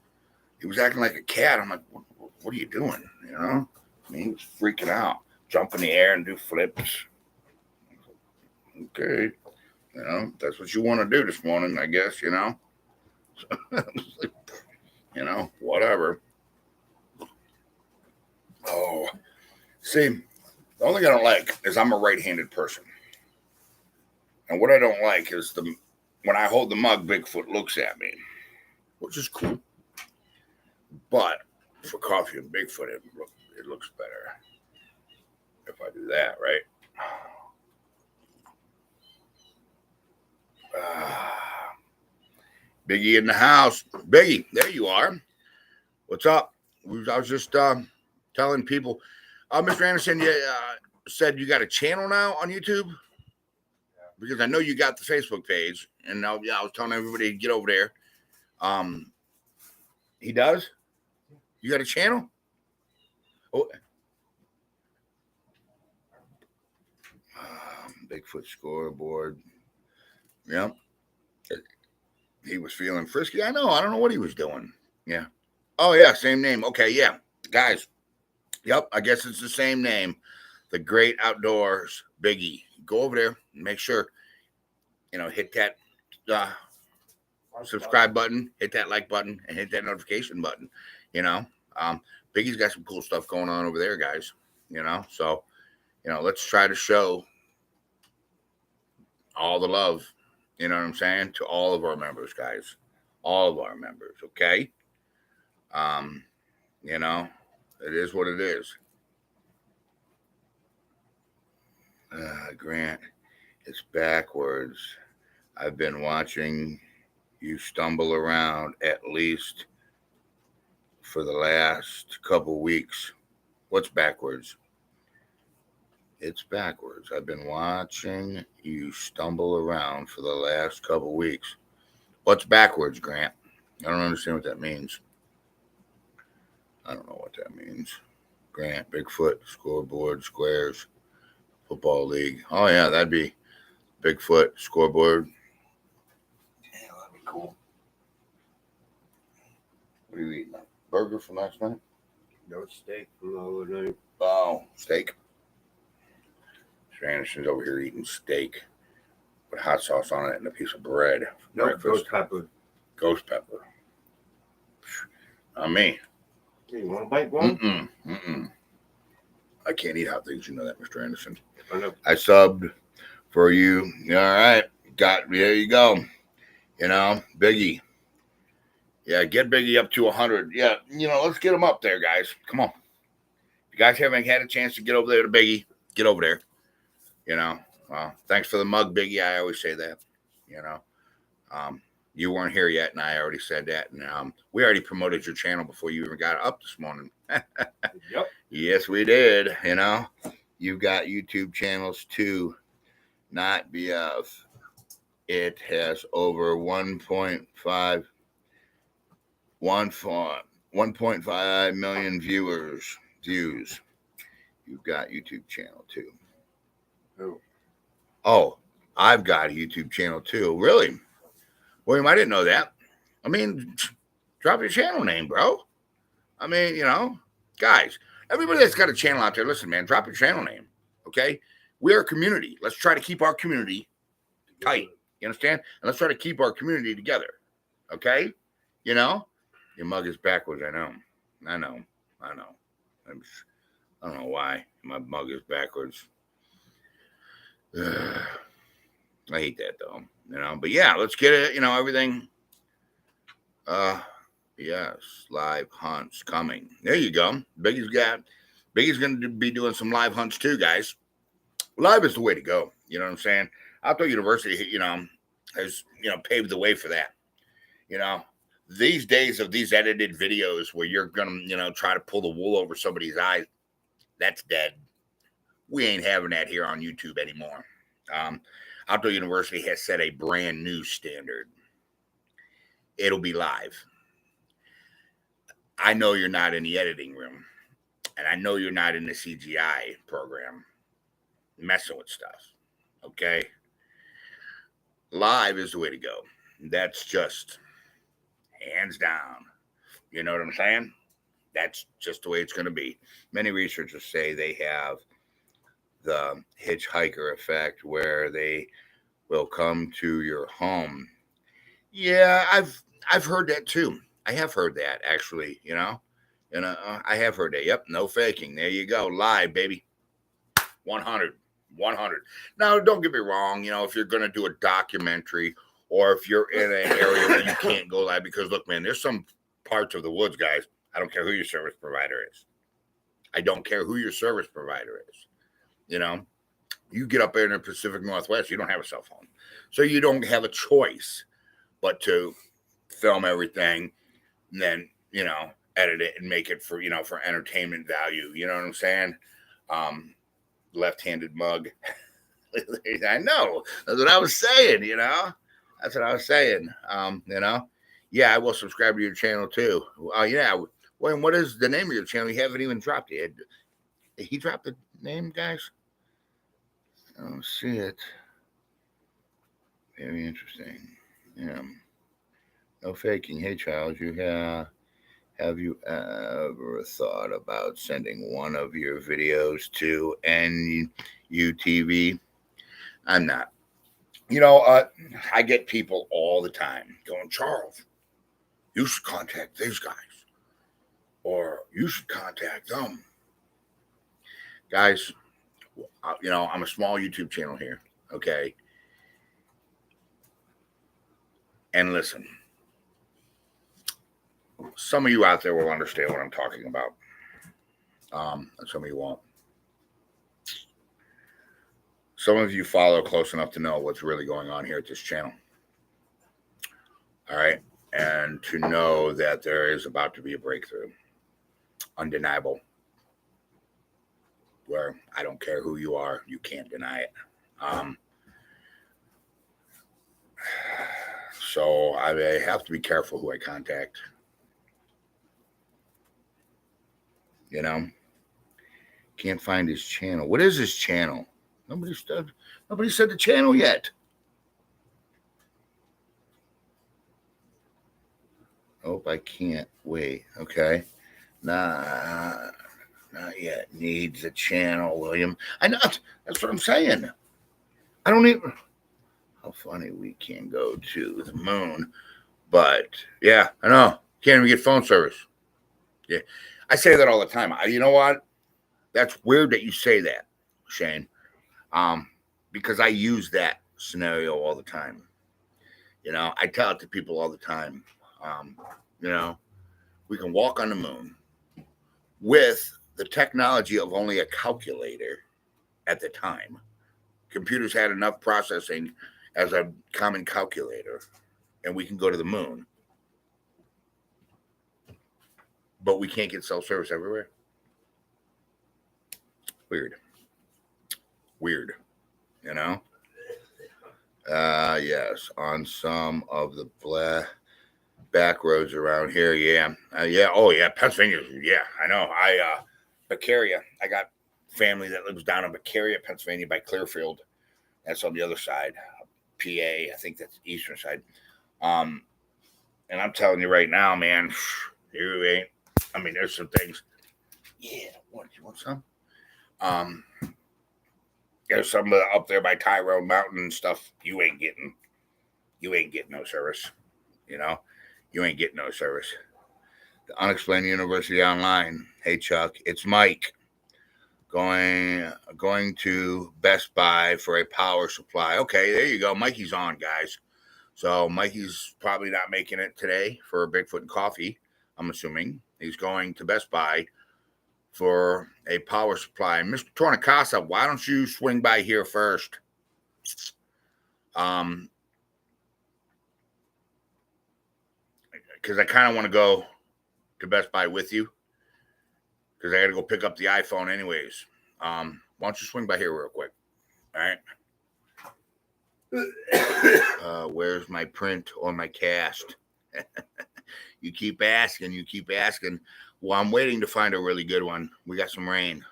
He was acting like a cat. I'm like, what are you doing? I mean, he was freaking out. Jump in the air and do flips. Okay. That's what you want to do this morning, I guess, whatever. Oh, see, the only thing I don't like is I'm a right-handed person. And what I don't like is when I hold the mug, Bigfoot looks at me, which is cool. But for coffee and Bigfoot, it looks better if I do that, right? Biggie in the house. Biggie, there you are. What's up? I was just telling people, Mr. Anderson, you said you got a channel now on YouTube? Because I know you got the Facebook page, and I was telling everybody to get over there. He does? You got a channel? Oh, Bigfoot scoreboard. Yep. He was feeling frisky. I know. I don't know what he was doing. Yeah. Oh, yeah. Same name. Okay. Yeah. Guys. Yep. I guess it's the same name. The Great Outdoors Biggie. Go over there and make sure, hit that subscribe button, hit that like button, and hit that notification button. Biggie's got some cool stuff going on over there, guys. So, let's try to show all the love, you know what I'm saying, to all of our members, guys. All of our members, okay? It is what it is. Grant, it's backwards. I've been watching you stumble around at least for the last couple weeks. What's backwards? It's backwards. I've been watching you stumble around for the last couple weeks. What's backwards, Grant? I don't understand what that means. I don't know what that means. Grant, Bigfoot, scoreboard, squares, football league. Oh, yeah, that'd be Bigfoot, scoreboard. Yeah, that'd be cool. What are you eating? Burger from last night? No, steak from the other night. Oh, steak. Mr. Anderson's over here eating steak with hot sauce on it and a piece of bread. No, breakfast. ghost pepper. Ghost pepper. Not me. Hey, you want to bite one? Mm-mm. I can't eat hot things. You know that, Mr. Anderson. I know. I subbed for you. All right. There you go. Biggie. Yeah, get Biggie up to 100. Yeah, let's get him up there, guys. Come on. If you guys haven't had a chance to get over there to Biggie, get over there. Well, thanks for the mug, Biggie. I always say that. You weren't here yet, and I already said that. And we already promoted your channel before you even got up this morning. Yep. Yes, we did. You've got YouTube channels too, not BF. It has over 1.5 million views. You've got YouTube channel too. Oh, I've got a YouTube channel too. Really? William, I didn't know that. I mean, drop your channel name, bro. I mean, guys, everybody that's got a channel out there, listen, man, drop your channel name, okay? We're a community. Let's try to keep our community tight. You understand? And let's try to keep our community together, okay? Your mug is backwards. I know. I don't know why my mug is backwards. I hate that though, but yeah, let's get it, everything. Yes, live hunts coming. There you go. Biggie's going to be doing some live hunts too, guys. Live is the way to go. You know what I'm saying? Outdoor University, has, paved the way for that. These days of these edited videos where you're going to, try to pull the wool over somebody's eyes, that's dead. We ain't having that here on YouTube anymore. Outdoor University has set a brand new standard. It'll be live. I know you're not in the editing room, and I know you're not in the CGI program messing with stuff, okay? Live is the way to go. That's just hands down. You know what I'm saying? That's just the way it's going to be. Many researchers say they have the hitchhiker effect where they will come to your home. Yeah, I've heard that too. I have heard that actually, I have heard that. Yep, no faking. There you go. Live, baby. 100. Now, don't get me wrong. If you're going to do a documentary or if you're in an area where you can't go live, because look, man, there's some parts of the woods, guys. I don't care who your service provider is. You get up there in the Pacific Northwest, you don't have a cell phone. So you don't have a choice but to film everything and then, edit it and make it for, for entertainment value. You know what I'm saying? Left-handed mug. I know. That's what I was saying, you know? That's what I was saying. You know? Yeah, I will subscribe to your channel too. Yeah. Well, what is the name of your channel? You haven't even dropped it. He dropped the name, guys? I don't see it. Very interesting. Yeah. No faking. Hey, child, have you ever thought about sending one of your videos to NUTV? I'm not. You know, I get people all the time going, Charles, you should contact these guys, or you should contact them. Guys, you know, I'm a small YouTube channel here, okay? And listen, some of you out there will understand what I'm talking about. And some of you won't. Some of you follow close enough to know what's really going on here at this channel. All right. And to know that there is about to be a breakthrough. Undeniable. Where I don't care who you are, you can't deny it. So I have to be careful who I contact. You know? Can't find his channel. What is his channel? Nobody said the channel yet. Oh, I can't wait. Okay. Nah, not yet. Needs a channel, William. I know. That's what I'm saying. I don't even. How funny we can go to the moon. But, yeah, I know. Can't even get phone service. Yeah. I say that all the time. You know what? That's weird that you say that, Shane. Because I use that scenario all the time. You know, I tell it to people all the time. You know, we can walk on the moon with the technology of only a calculator at the time. Computers had enough processing as a common calculator, and we can go to the moon. But we can't get cell service everywhere. Weird. You know? Yes, on some of the back roads around here. Yeah. Oh, yeah. Pennsylvania. Yeah, I know. Beccaria. I got family that lives down in Beccaria, Pennsylvania by Clearfield. That's on the other side. PA. I think that's eastern side. And I'm telling you right now, man, you ain't. I mean, there's some things. Yeah. What? You want some? There's some up there by Tyrone Mountain and stuff. You ain't getting no service. You know, you ain't getting no service. The Unexplained University Online. Hey, Chuck, it's Mike. Going to Best Buy for a power supply. Okay, there you go. Mikey's on, guys. So Mikey's probably not making it today for Bigfoot and coffee. I'm assuming he's going to Best Buy for a power supply. Mr. Tornikasa, why don't you swing by here first? Because I kind of want to go to Best Buy with you, because I got to go pick up the iPhone anyways. Why don't you swing by here real quick? All right. Where's my print or my cast? You keep asking. Well, I'm waiting to find a really good one. We got some rain.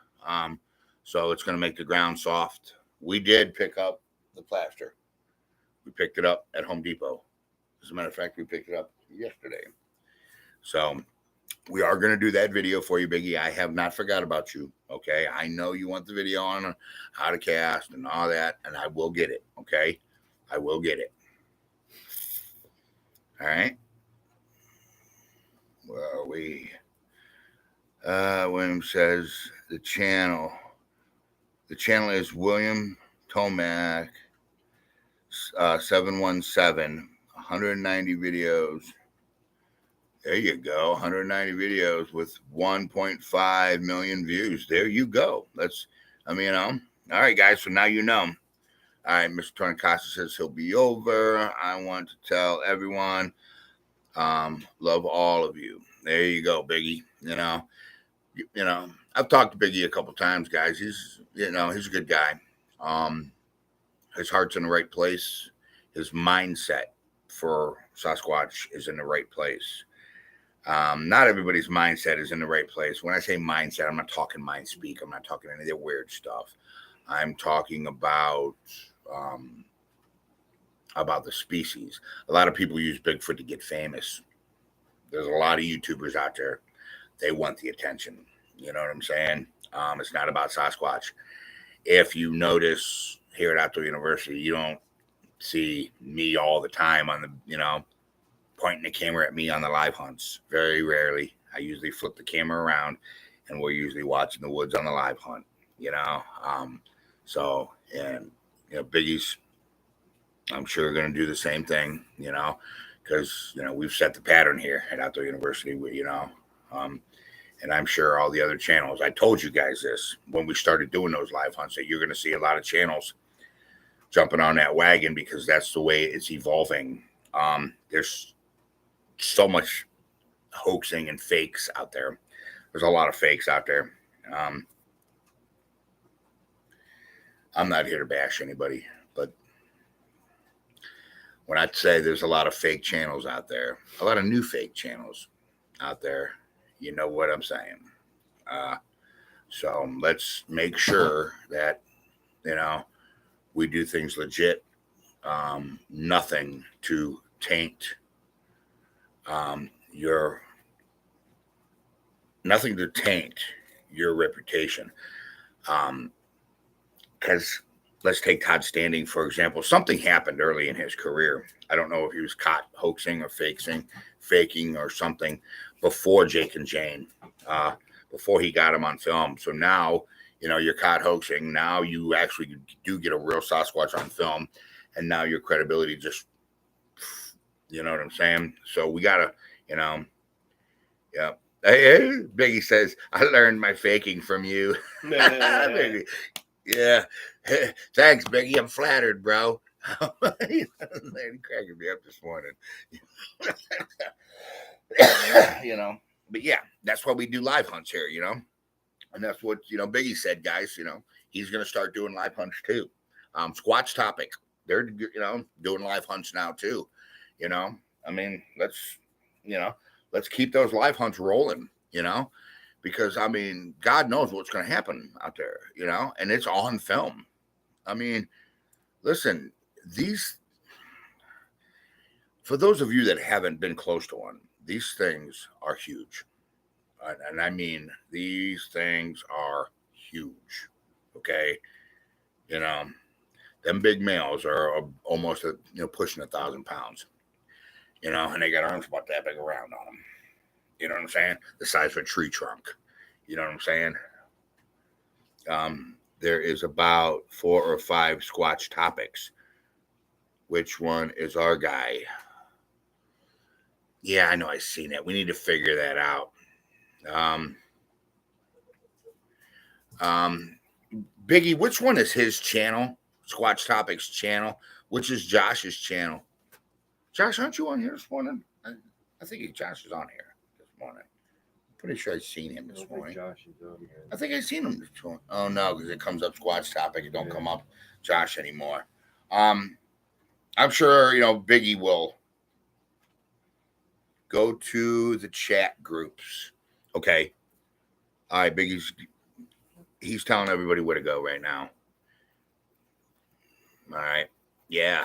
So it's going to make the ground soft. We did pick up the plaster. We picked it up at Home Depot. As a matter of fact, we picked it up yesterday. So we are going to do that video for you, Biggie. I have not forgot about you. Okay. I know you want the video on how to cast and all that, and I will get it. Okay. I will get it. All right. Where are we? William says the channel is William Tomac 717, 190 videos. There you go. 190 videos with 1.5 million views. There you go. All right, guys. So now you know. All right. Mr. Tornikasa says he'll be over. I want to tell everyone, love all of you. There you go, Biggie. I've talked to Biggie a couple times, guys. He's a good guy. His heart's in the right place. His mindset for Sasquatch is in the right place. Not everybody's mindset is in the right place. When I say mindset, I'm not talking mind speak. I'm not talking any of the weird stuff. I'm talking about the species. A lot of people use Bigfoot to get famous. There's a lot of YouTubers out there. They want the attention. You know what I'm saying? It's not about Sasquatch. If you notice here at Outdoor University, you don't see me all the time on the, pointing the camera at me on the live hunts. Very rarely. I usually flip the camera around and we're usually watching the woods on the live hunt, Biggie's, I'm sure, going to do the same thing, because, we've set the pattern here at Outdoor University, and I'm sure all the other channels. I told you guys this when we started doing those live hunts, that you're going to see a lot of channels jumping on that wagon because that's the way it's evolving. There's so much hoaxing and fakes out there. There's a lot of fakes out there. I'm not here to bash anybody, but when I say there's a lot of fake channels out there, a lot of new fake channels out there, you know what I'm saying. So let's make sure that, we do things legit. Nothing to taint your reputation. Because let's take Todd Standing, for example. Something happened early in his career. I don't know if he was caught hoaxing or faking or something before Jake and Jane, before he got him on film. So now, you're caught hoaxing. Now you actually do get a real Sasquatch on film. And now your credibility just, you know what I'm saying? So we got to, yeah. Hey, Biggie says, I learned my faking from you. Biggie. Yeah. Thanks, Biggie. I'm flattered, bro. He cracking me up this morning. But yeah, that's why we do live hunts here, and that's what, Biggie said, guys, he's going to start doing live hunts too. Squatch Topic, they're, doing live hunts now too. I mean, let's keep those live hunts rolling, because I mean, God knows what's going to happen out there, and it's on film. I mean, listen, for those of you that haven't been close to one, these things are huge. And I mean, these things are huge. Okay. Them big males are almost, pushing 1,000 pounds, and they got arms about that big around on them. You know what I'm saying? The size of a tree trunk. You know what I'm saying? There is about 4 or 5 Squatch Topics. Which one is our guy? Yeah, I know I've seen it. We need to figure that out. Biggie, which one is his channel? Squatch Topics channel. Which is Josh's channel? Josh, aren't you on here this morning? I think Josh is on here this morning. Pretty sure I've seen him this morning. Josh is on here. I think I've seen him this morning. Oh no, because it comes up Squatch Topic. It don't come up Josh anymore. I'm sure Biggie will go to the chat groups. Okay. All right, he's telling everybody where to go right now. All right. Yeah.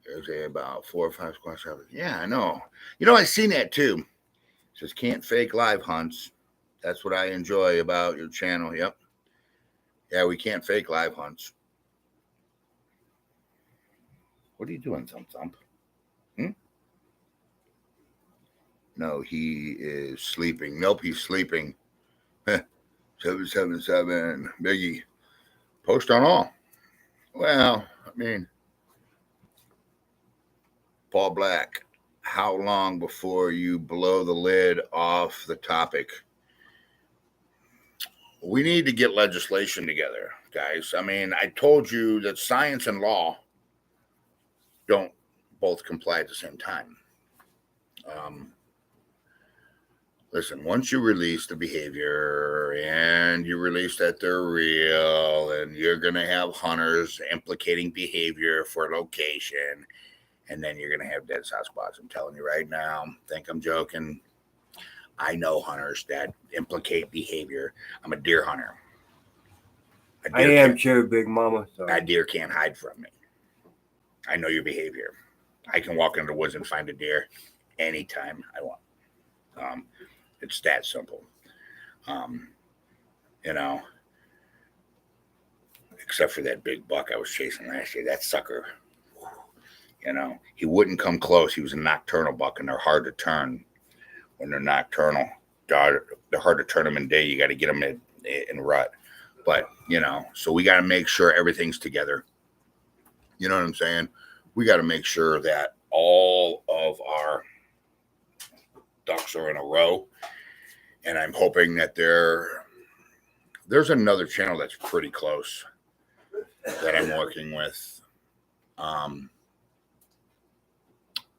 There's about 4 or 5 Squatch Topics. Yeah, I know. I've seen that too. It says can't fake live hunts. That's what I enjoy about your channel. Yep. Yeah, we can't fake live hunts. What are you doing, Thump? No, he is sleeping. Nope, he's sleeping. 777 Biggie. Post on all. Well, I mean, Paul Black, how long before you blow the lid off the topic? We need to get legislation together, guys. I mean, I told you that science and law don't both comply at the same time. Listen, once you release the behavior and you release that they're real and you're going to have hunters implicating behavior for location, and then you're going to have dead Sasquatch. I'm telling you right now, think I'm joking. I know hunters that implicate behavior. I'm a deer hunter. I am too, Big Mama. So. A deer can't hide from me. I know your behavior. I can walk into the woods and find a deer anytime I want. It's that simple. You know, except for that big buck I was chasing last year. That sucker, you know, he wouldn't come close. He was a nocturnal buck, and they're hard to turn when they're nocturnal. They're hard to turn them in day. You got to get them in rut. But, you know, so we got to make sure everything's together. You know what I'm saying? We got to make sure that all of our ducks are in a row. And I'm hoping that there's another channel that's pretty close that I'm working with.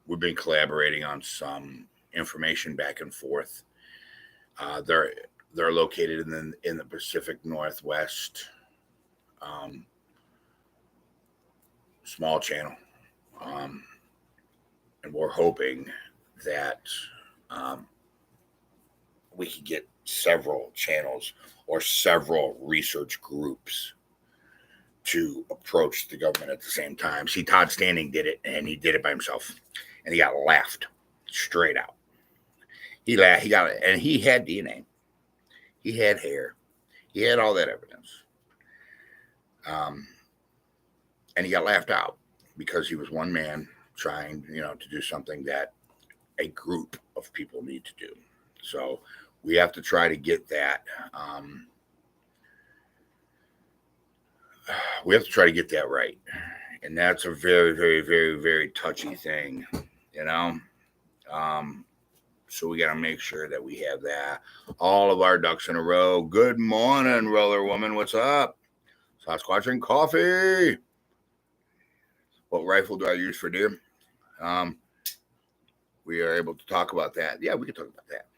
We've been collaborating on some information back and forth. They're located in the Pacific Northwest. Small channel. And we're hoping that we could get several channels or several research groups to approach the government at the same time. See, Todd Standing did it, and he did it by himself, and he got laughed straight out. He got it, and he had DNA. He had hair. He had all that evidence. And he got laughed out because he was one man trying, to do something that a group of people need to do. So we have to try to get that. We have to try to get that right. And that's a very, very, very, very touchy thing, So we got to make sure that we have that. All of our ducks in a row. Good morning, roller woman. What's up? Sasquatch and coffee. What rifle do I use for deer? We are able to talk about that. Yeah, we can talk about that.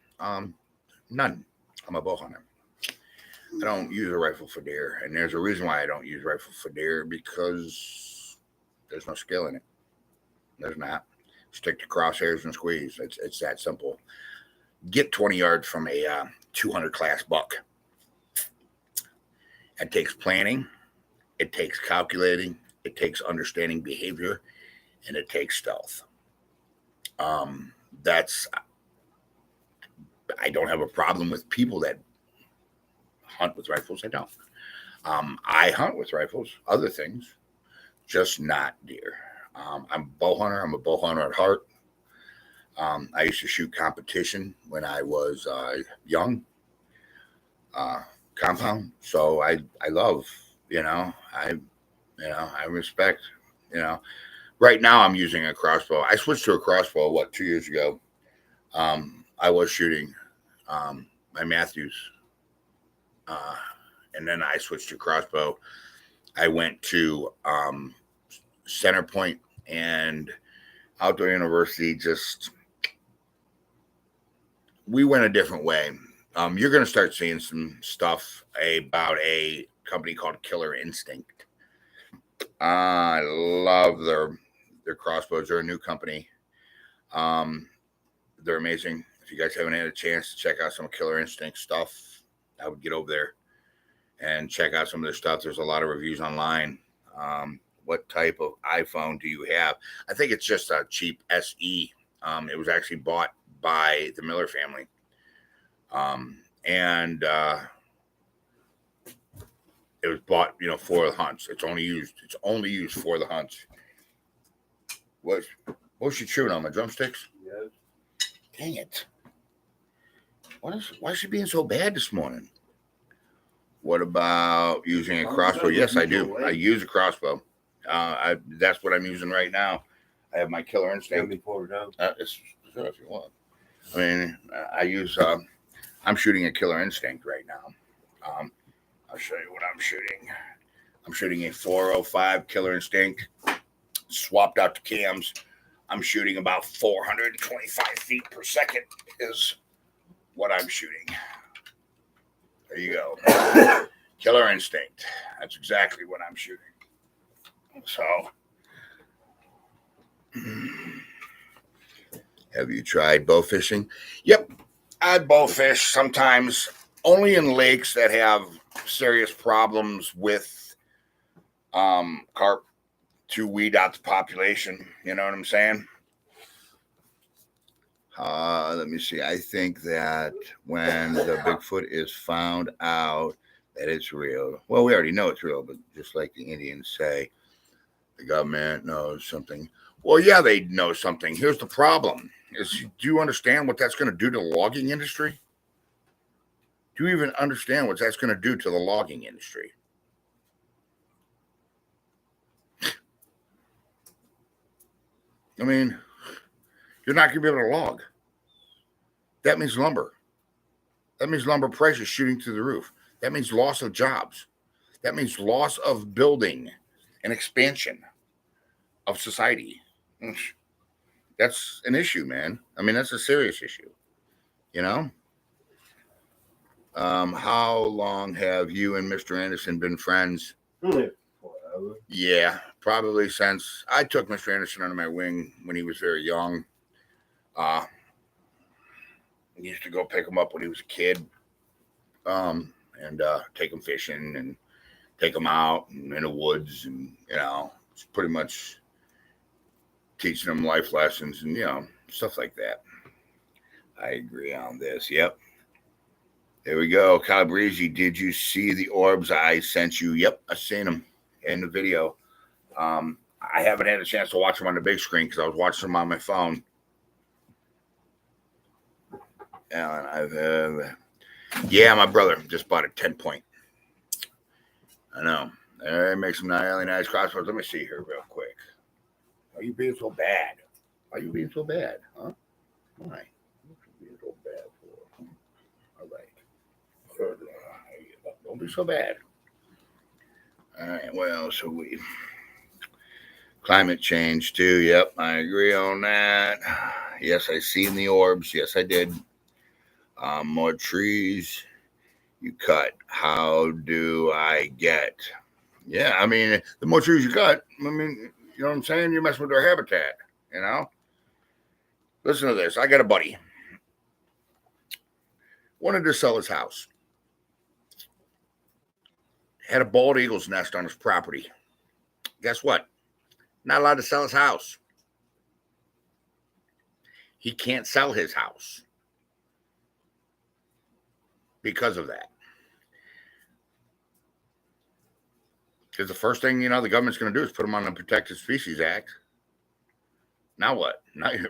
None. I'm a bow hunter. I don't use a rifle for deer. And there's a reason why I don't use rifle for deer, because there's no skill in it. There's not. Stick to crosshairs and squeeze. It's that simple. Get 20 yards from a 200 class buck. It takes planning. It takes calculating. It takes understanding behavior. And it takes stealth. I don't have a problem with people that hunt with rifles. I don't. I hunt with rifles, other things, just not deer. I'm a bow hunter. I'm a bow hunter at heart. I used to shoot competition when I was young, compound. So I love, I respect, Right now I'm using a crossbow. I switched to a crossbow, 2 years ago. I was shooting my Matthews, and then I switched to crossbow. I went to Center Point and Outdoor University. We went a different way. You're going to start seeing some stuff about a company called Killer Instinct. I love their crossbows. They're a new company. They're amazing. If you guys haven't had a chance to check out some Killer Instinct stuff, I would get over there and check out some of their stuff. There's a lot of reviews online. What type of iPhone do you have? I think it's just a cheap SE. It was actually bought by the Miller family. And it was bought, for the hunts. It's only used for the hunts. What's she chewing on? My drumsticks? Yes. Dang it. Why is she being so bad this morning? What about using a crossbow? Yes, I do. I use a crossbow. That's what I'm using right now. I have my Killer Instinct. If you want. I mean, I'm shooting a Killer Instinct right now. I'll show you what I'm shooting. I'm shooting a 405 Killer Instinct, swapped out the cams. I'm shooting about 425 feet per second is what I'm shooting. There you go. Killer instinct. That's exactly what I'm shooting. So, have you tried bow fishing? Yep, I bow fish sometimes, only in lakes that have serious problems with carp to weed out the population. You know what I'm saying? Let me see. I think that when the Bigfoot is found out that it's real, well, we already know it's real, but just like the Indians say, the government knows something. Well, yeah, they know something. Here's the problem: do you understand what that's going to do to the logging industry? Do you even understand what that's going to do to the logging industry? I mean, you're not going to be able to log. That means lumber. That means lumber prices shooting through the roof. That means loss of jobs. That means loss of building and expansion of society. That's an issue, man. I mean, that's a serious issue. You know? How long have you and Mr. Anderson been friends? Forever. Yeah, probably since I took Mr. Anderson under my wing when he was very young. I used to go pick him up when he was a kid, and take him fishing and take him out in the woods, and it's pretty much teaching him life lessons and stuff like that. I agree on this. Yep. There we go. Calabrese, did you see the orbs I sent you? Yep, I seen them in the video. I haven't had a chance to watch them on the big screen because I was watching them on my phone. And my brother just bought a 10-point. I know. It makes some really nice crossbows. Let me see here real quick. Why are you being so bad? Why are you being so bad? Huh? Why? What are you being so bad for? All right. Don't be so bad. All right. Well, so we climate change too. Yep, I agree on that. Yes, I seen the orbs. Yes, I did. More trees you cut. How do I get? Yeah, I mean, the more trees you cut, I mean, you know what I'm saying? You're messing with their habitat. Listen to this. I got a buddy. Wanted to sell his house. Had a bald eagle's nest on his property. Guess what? Not allowed to sell his house. He can't sell his house because of that. Because the first thing, the government's going to do is put him on the Protected Species Act. Now what? Now you're,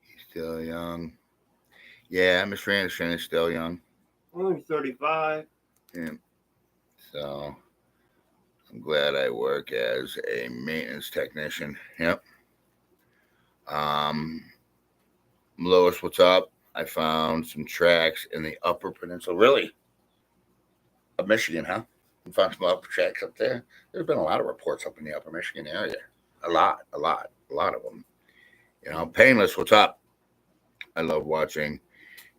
He's still young. Yeah, Mr. Anderson is still young. Only 35. Yeah. So I'm glad I work as a maintenance technician. Yep. Lois, what's up? I found some tracks in the Upper Peninsula. Really? Of Michigan, huh? You found some upper tracks up there? There's been a lot of reports up in the Upper Michigan area. A lot of them. Painless, what's up? I love watching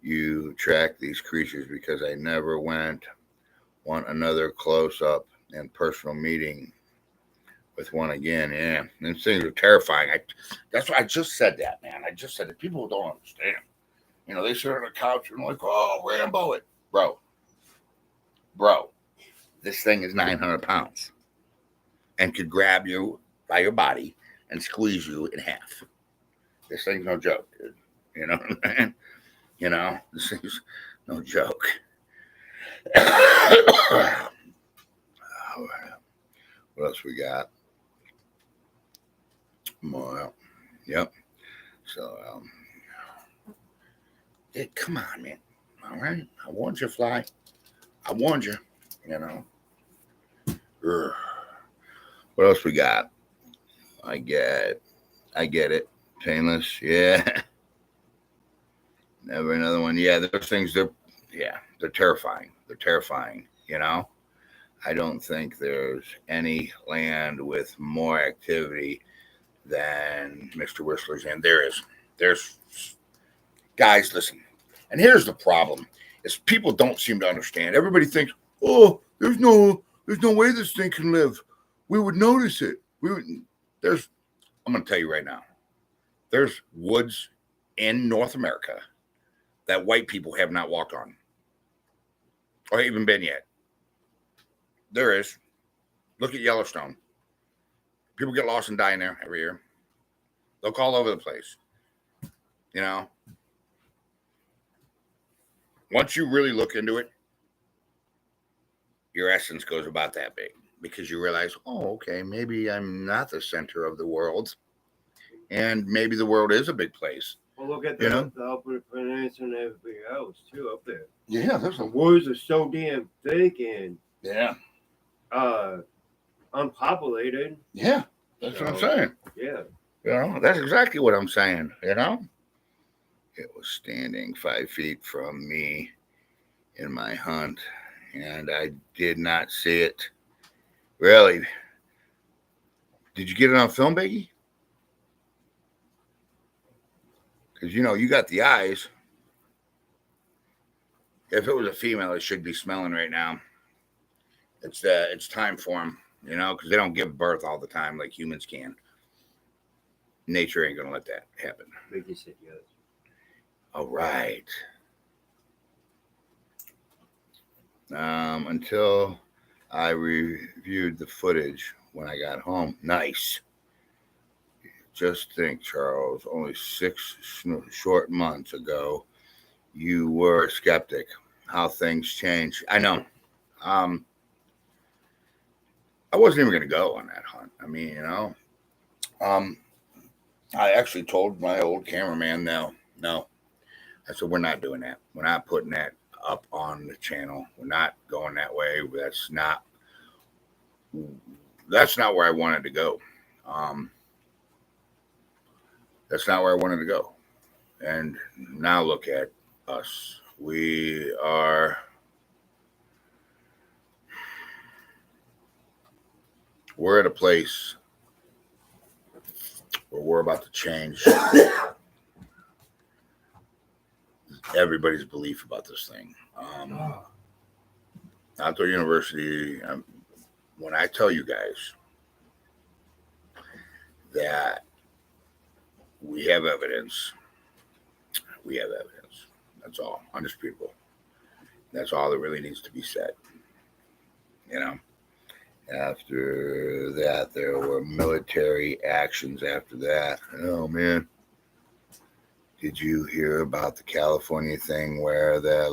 you track these creatures because I never want another close-up and personal meeting with one again. Yeah, these things are terrifying. That's why I just said that, man. I just said that people don't understand. They sit on the couch and like, oh, Rambo it. Bro, this thing is 900 pounds and could grab you by your body and squeeze you in half. This thing's no joke, dude. You know what I'm saying? This thing's no joke. What else we got? More. Yep. So, yeah, come on, man. All right. I warned you, Fly. I warned you. Ugh. What else we got? I get it. Painless. Yeah. Never another one. Yeah, those things, they're terrifying. They're terrifying, I don't think there's any land with more activity than Mr. Whistler's in. There's guys, listen. And here's the problem: is people don't seem to understand. Everybody thinks, oh, there's no way this thing can live. We would notice it. I'm going to tell you right now. There's woods in North America that white people have not walked on or even been yet. There is. Look at Yellowstone. People get lost and die in there every year. Look all over the place. You know, once you really look into it, your essence goes about that big because you realize, oh, okay, maybe I'm not the center of the world, and maybe the world is a big place. Well, look at the Upper Peninsula and everything else too up there. Yeah, the woods are so damn thick and unpopulated. Yeah, that's what I'm saying. Yeah, that's exactly what I'm saying. It was standing 5 feet from me in my hunt, and I did not see it. Really? Did you get it on film, Biggie? Because, you got the eyes. If it was a female, it should be smelling right now. It's time for them, because they don't give birth all the time like humans can. Nature ain't going to let that happen. Biggie said yes. All right. Until I reviewed the footage when I got home. Nice. Just think, Charles, only 6 short months ago, you were a skeptic. How things change. I know. I wasn't even going to go on that hunt. I mean, I actually told my old cameraman, no. I said, we're not doing that. We're not putting that up on the channel. We're not going that way. That's not where I wanted to go. That's not where I wanted to go. And now look at us. We're at a place where we're about to change everybody's belief about this thing. Outdoor University, when I tell you guys that we have evidence, That's all. Undisputable. That's all that really needs to be said. After that, there were military actions after that. Oh, man. Did you hear about the California thing where the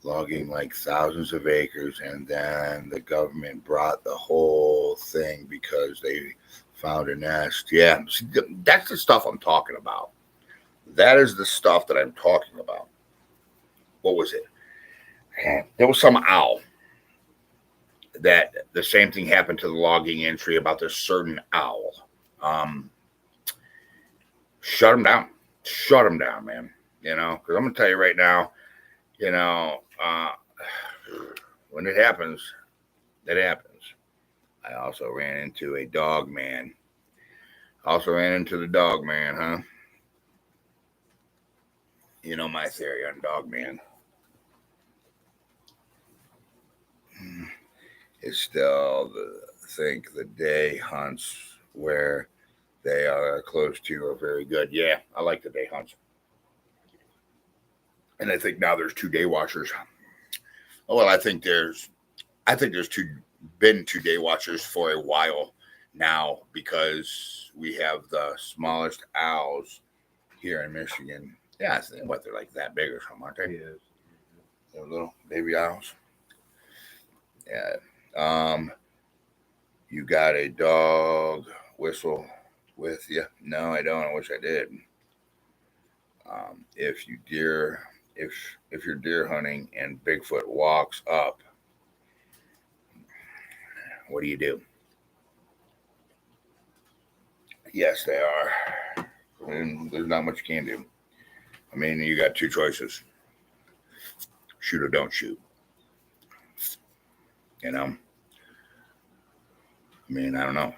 logging like thousands of acres, and then the government brought the whole thing because they found a nest? Yeah, that's the stuff I'm talking about. That is the stuff that I'm talking about. What was it? There was some owl that the same thing happened to the logging entry about this certain owl. Shut them down, man. Because I'm going to tell you right now, when it happens, it happens. I also ran into a dog man. The dog man, huh? You know my theory on dog man. It's still the day hunts where they are close to are very good. Yeah, I like the day hunts. And I think now there's 2 day watchers. Oh, well, I think there's been 2 day watchers for a while now because we have the smallest owls here in Michigan. Yeah, I think they're like that big or something, aren't they? Yeah. They're little baby owls. Yeah. You got a dog whistle with you? No, I don't. I wish I did. If you're deer hunting and Bigfoot walks up, what do you do? Yes, they are. And there's not much you can do. I mean, you got 2 choices. Shoot or don't shoot. I mean, I don't know.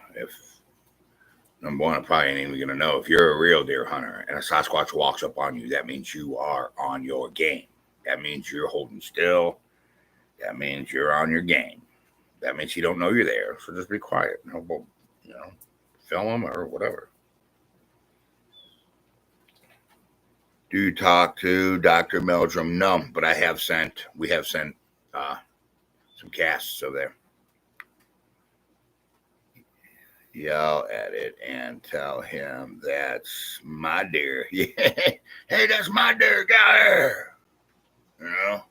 Number one, I probably ain't even gonna know if you're a real deer hunter and a Sasquatch walks up on you. That means you are on your game. That means you're holding still. That means you're on your game. That means you don't know you're there. So just be quiet. Film them or whatever. Do you talk to Dr. Meldrum? No, but we have sent some casts over there. Yell at it and tell him that's my deer. Yeah. Hey, that's my deer. Got her. You know?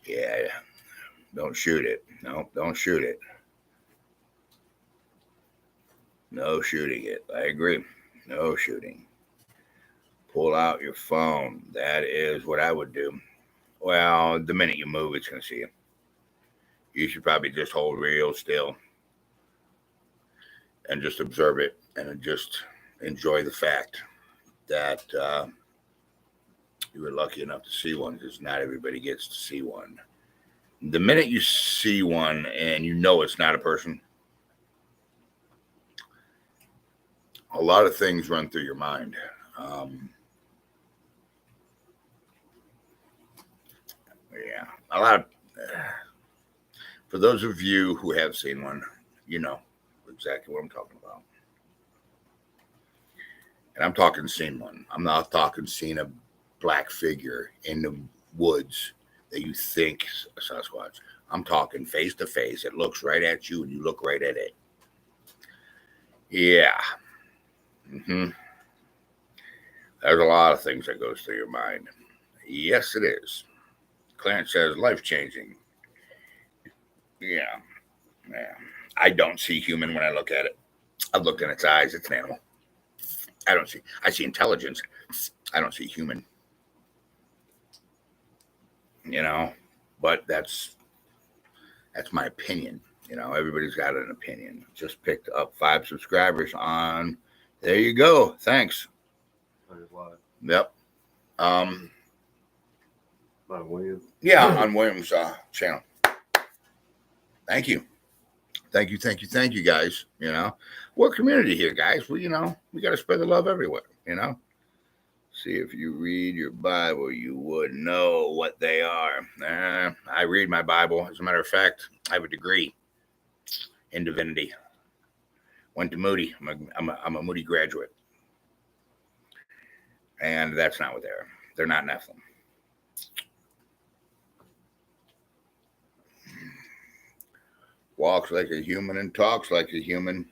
Yeah. Don't shoot it. No, don't shoot it. No shooting it. I agree. No shooting. Pull out your phone. That is what I would do. Well, the minute you move, it's going to see you. You should probably just hold real still and just observe it and just enjoy the fact that you were lucky enough to see one, because not everybody gets to see one. The minute you see one and you know it's not a person, a lot of things run through your mind. Yeah, a lot of. For those of you who have seen one, you know exactly what I'm talking about. And I'm talking seen one. I'm not talking seen a black figure in the woods that you think a Sasquatch. I'm talking face to face. It looks right at you and you look right at it. Yeah. There's a lot of things that goes through your mind. Yes, it is. Clarence says life-changing. Yeah. I don't see human when I look at it. I've looked in its eyes. It's an animal. I see intelligence. I don't see human. But that's my opinion. Everybody's got an opinion. Just picked up 5 subscribers on. There you go. Thanks. Yep. On William. Yeah, on William's channel. Thank you, guys. We're a community here, guys. We got to spread the love everywhere. See, if you read your Bible, you would know what they are. I read my Bible. As a matter of fact, I have a degree in divinity. Went to Moody. I'm a Moody graduate. And that's not what they are. They're not Nephilim. Walks like a human and talks like a human.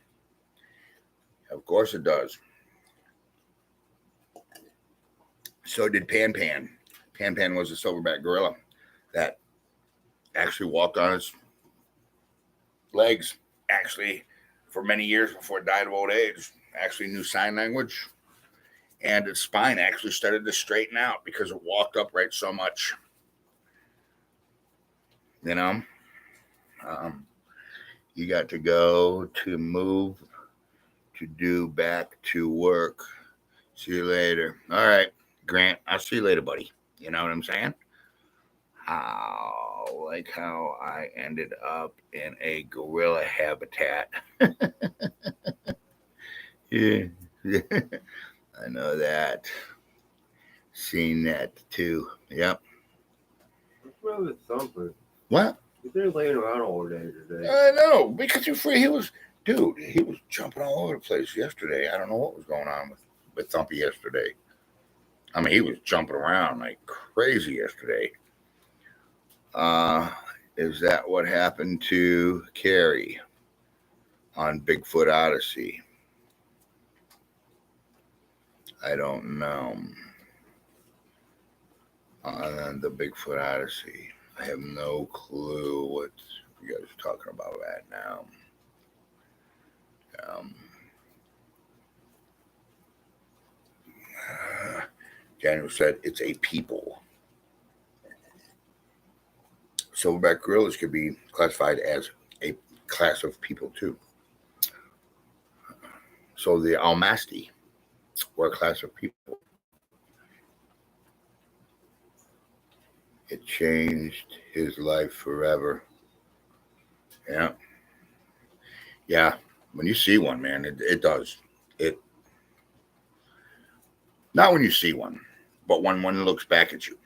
Of course it does. So did Pan Pan. Pan Pan was a silverback gorilla that actually walked on his legs, actually, for many years before it died of old age. Actually knew sign language. And its spine actually started to straighten out because it walked upright so much. You got to go to move to do back to work. See you later. All right, Grant. I'll see you later, buddy. You know what I'm saying? Like how I ended up in a gorilla habitat. Yeah. I know that. Seen that too. Yep. What's wrong with Thumper? What? He's been laying around all day today. I know, because you're free. He was jumping all over the place yesterday. I don't know what was going on with Thumpy yesterday. I mean, he was jumping around like crazy yesterday. Is that what happened to Carrie on Bigfoot Odyssey? I don't know. On the Bigfoot Odyssey, I have no clue what you guys are talking about right now. Daniel said it's a people. Silverback gorillas could be classified as a class of people too. So the Almasti were a class of people. It changed his life forever. Yeah. Yeah, when you see one, man, it does. It not when you see one, but when one looks back at you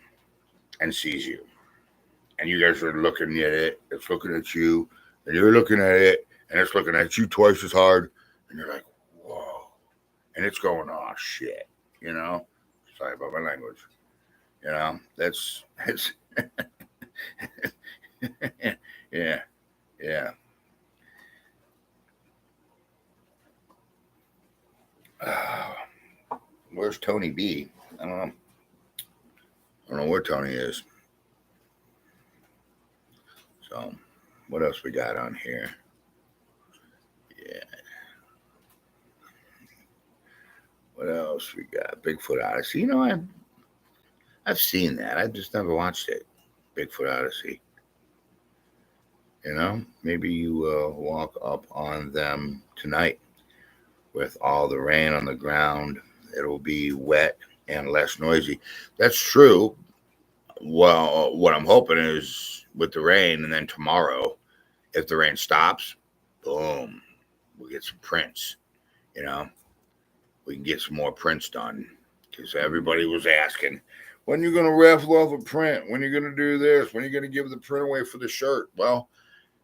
and sees you, and you guys are looking at it, it's looking at you, and you're looking at it, and it's looking at you twice as hard, and you're like, whoa, and it's going, oh shit, you know. Sorry about my language. You know, that's it's yeah, yeah. Uh, where's Tony B? I don't know. I don't know where Tony is. So, what else we got on here? Yeah. What else we got? Bigfoot Odyssey. You know, I've seen that. I've just never watched it. Bigfoot Odyssey. You know, maybe you will walk up on them tonight with all the rain on the ground. It'll be wet and less noisy. That's true. Well, what I'm hoping is with the rain, and then tomorrow, if the rain stops, boom, we'll get some prints. You know, we can get some more prints done because everybody was asking, when you going to raffle off a print? When you going to do this? When you going to give the print away for the shirt? Well,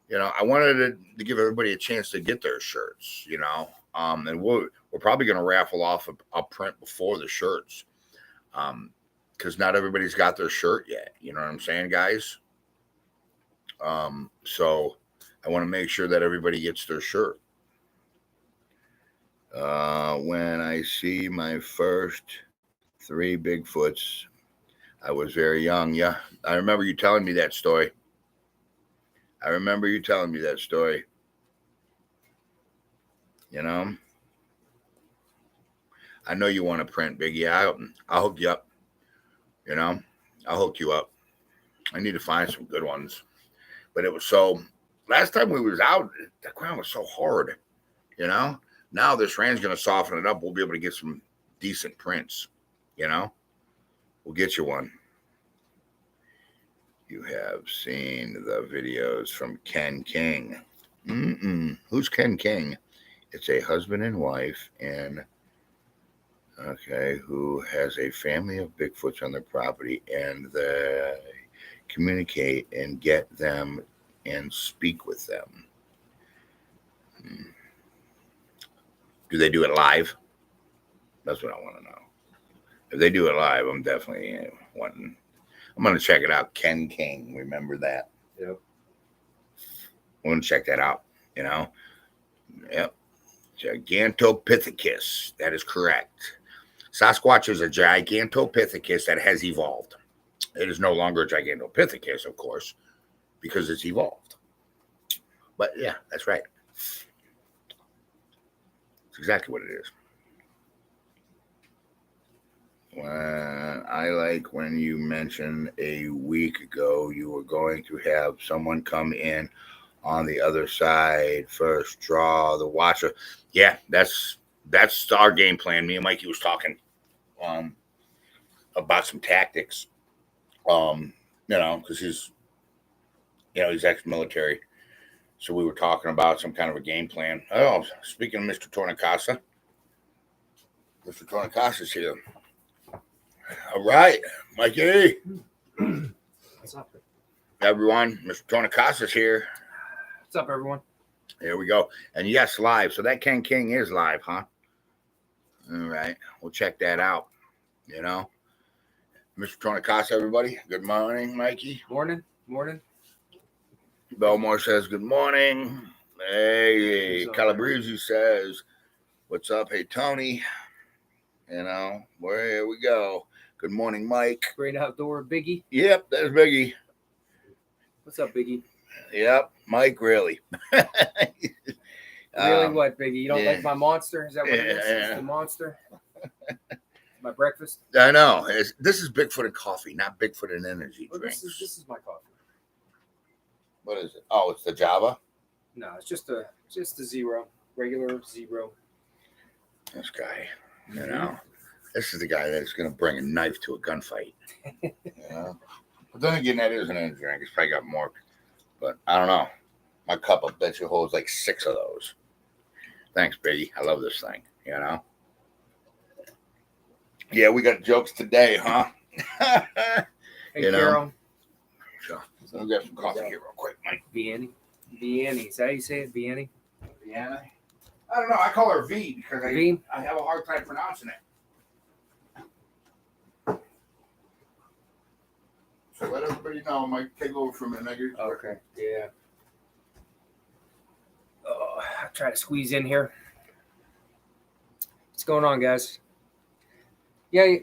you know, I wanted to give everybody a chance to get their shirts. You know, and we're probably going to raffle off a print before the shirts, because not everybody's got their shirt yet. You know what I'm saying, guys? So I want to make sure that everybody gets their shirt. When I see my first 3 Bigfoots, I was very young. Yeah, I remember you telling me that story. You know, I know you want to print, Biggie. I'll hook you up. You know, I'll hook you up. I need to find some good ones. But it was so. Last time we was out, the ground was so hard. You know. Now this rain's gonna soften it up. We'll be able to get some decent prints. You know, we'll get you one. You have seen the videos from Ken King. Who's Ken King? It's a husband and wife, and okay, who has a family of Bigfoots on their property, and they communicate and get them and speak with them. Do they do it live? That's what I want to know. If they do it live, I'm definitely wanting. I'm going to check it out. Ken King, remember that? Yep. I'm going to check that out. You know, yep. Gigantopithecus. That is correct. Sasquatch is a Gigantopithecus that has evolved. It is no longer a Gigantopithecus, of course, because it's evolved. But yeah, that's right. It's exactly what it is. I like when you mentioned a week ago you were going to have someone come in on the other side first, draw the watcher. Yeah, that's our game plan. Me and Mikey was talking about some tactics. You know, because he's ex-military. So we were talking about some kind of a game plan. Oh, speaking of Mr. Tornikasa, Mr. Tornikasa's here. All right, Mikey. What's up? Everyone, Mr. Tornikasa's here. What's up, everyone? Here we go. And yes, live. So that Ken King is live, huh? All right. We'll check that out. You know, Mr. Tornikasa, everybody. Good morning, Mikey. Morning. Belmore says, good morning. Hey, Calabrese says, what's up? Hey, Tony. You know, here we go. Good morning, Mike. Great outdoor, Biggie. Yep, there's Biggie. What's up, Biggie? Yep, Mike, really. Really, what, Biggie? You don't like my monster? Is that what it is? It's the monster? My breakfast? I know. This is Bigfoot and coffee, not Bigfoot and energy drinks. This is my coffee. What is it? Oh, it's the Java? No, it's just a zero. Regular zero. This guy, you know. This is the guy that's going to bring a knife to a gunfight. You know? But then again, that is an energy drink. It's probably got more. But I don't know. My cup, I bet you, holds like 6 of those. Thanks, Biggie. I love this thing, you know? Yeah, we got jokes today, huh? Hey, You know? Carol. So we'll get some coffee here real quick, Mike. Vianney. Vianney. Is that how you say it? Vianney? Vienna? I don't know. I call her V because V? I have a hard time pronouncing it. So let everybody know. I might take over for a minute. Okay. Yeah. Oh, I'll try to squeeze in here. What's going on, guys? Yeah,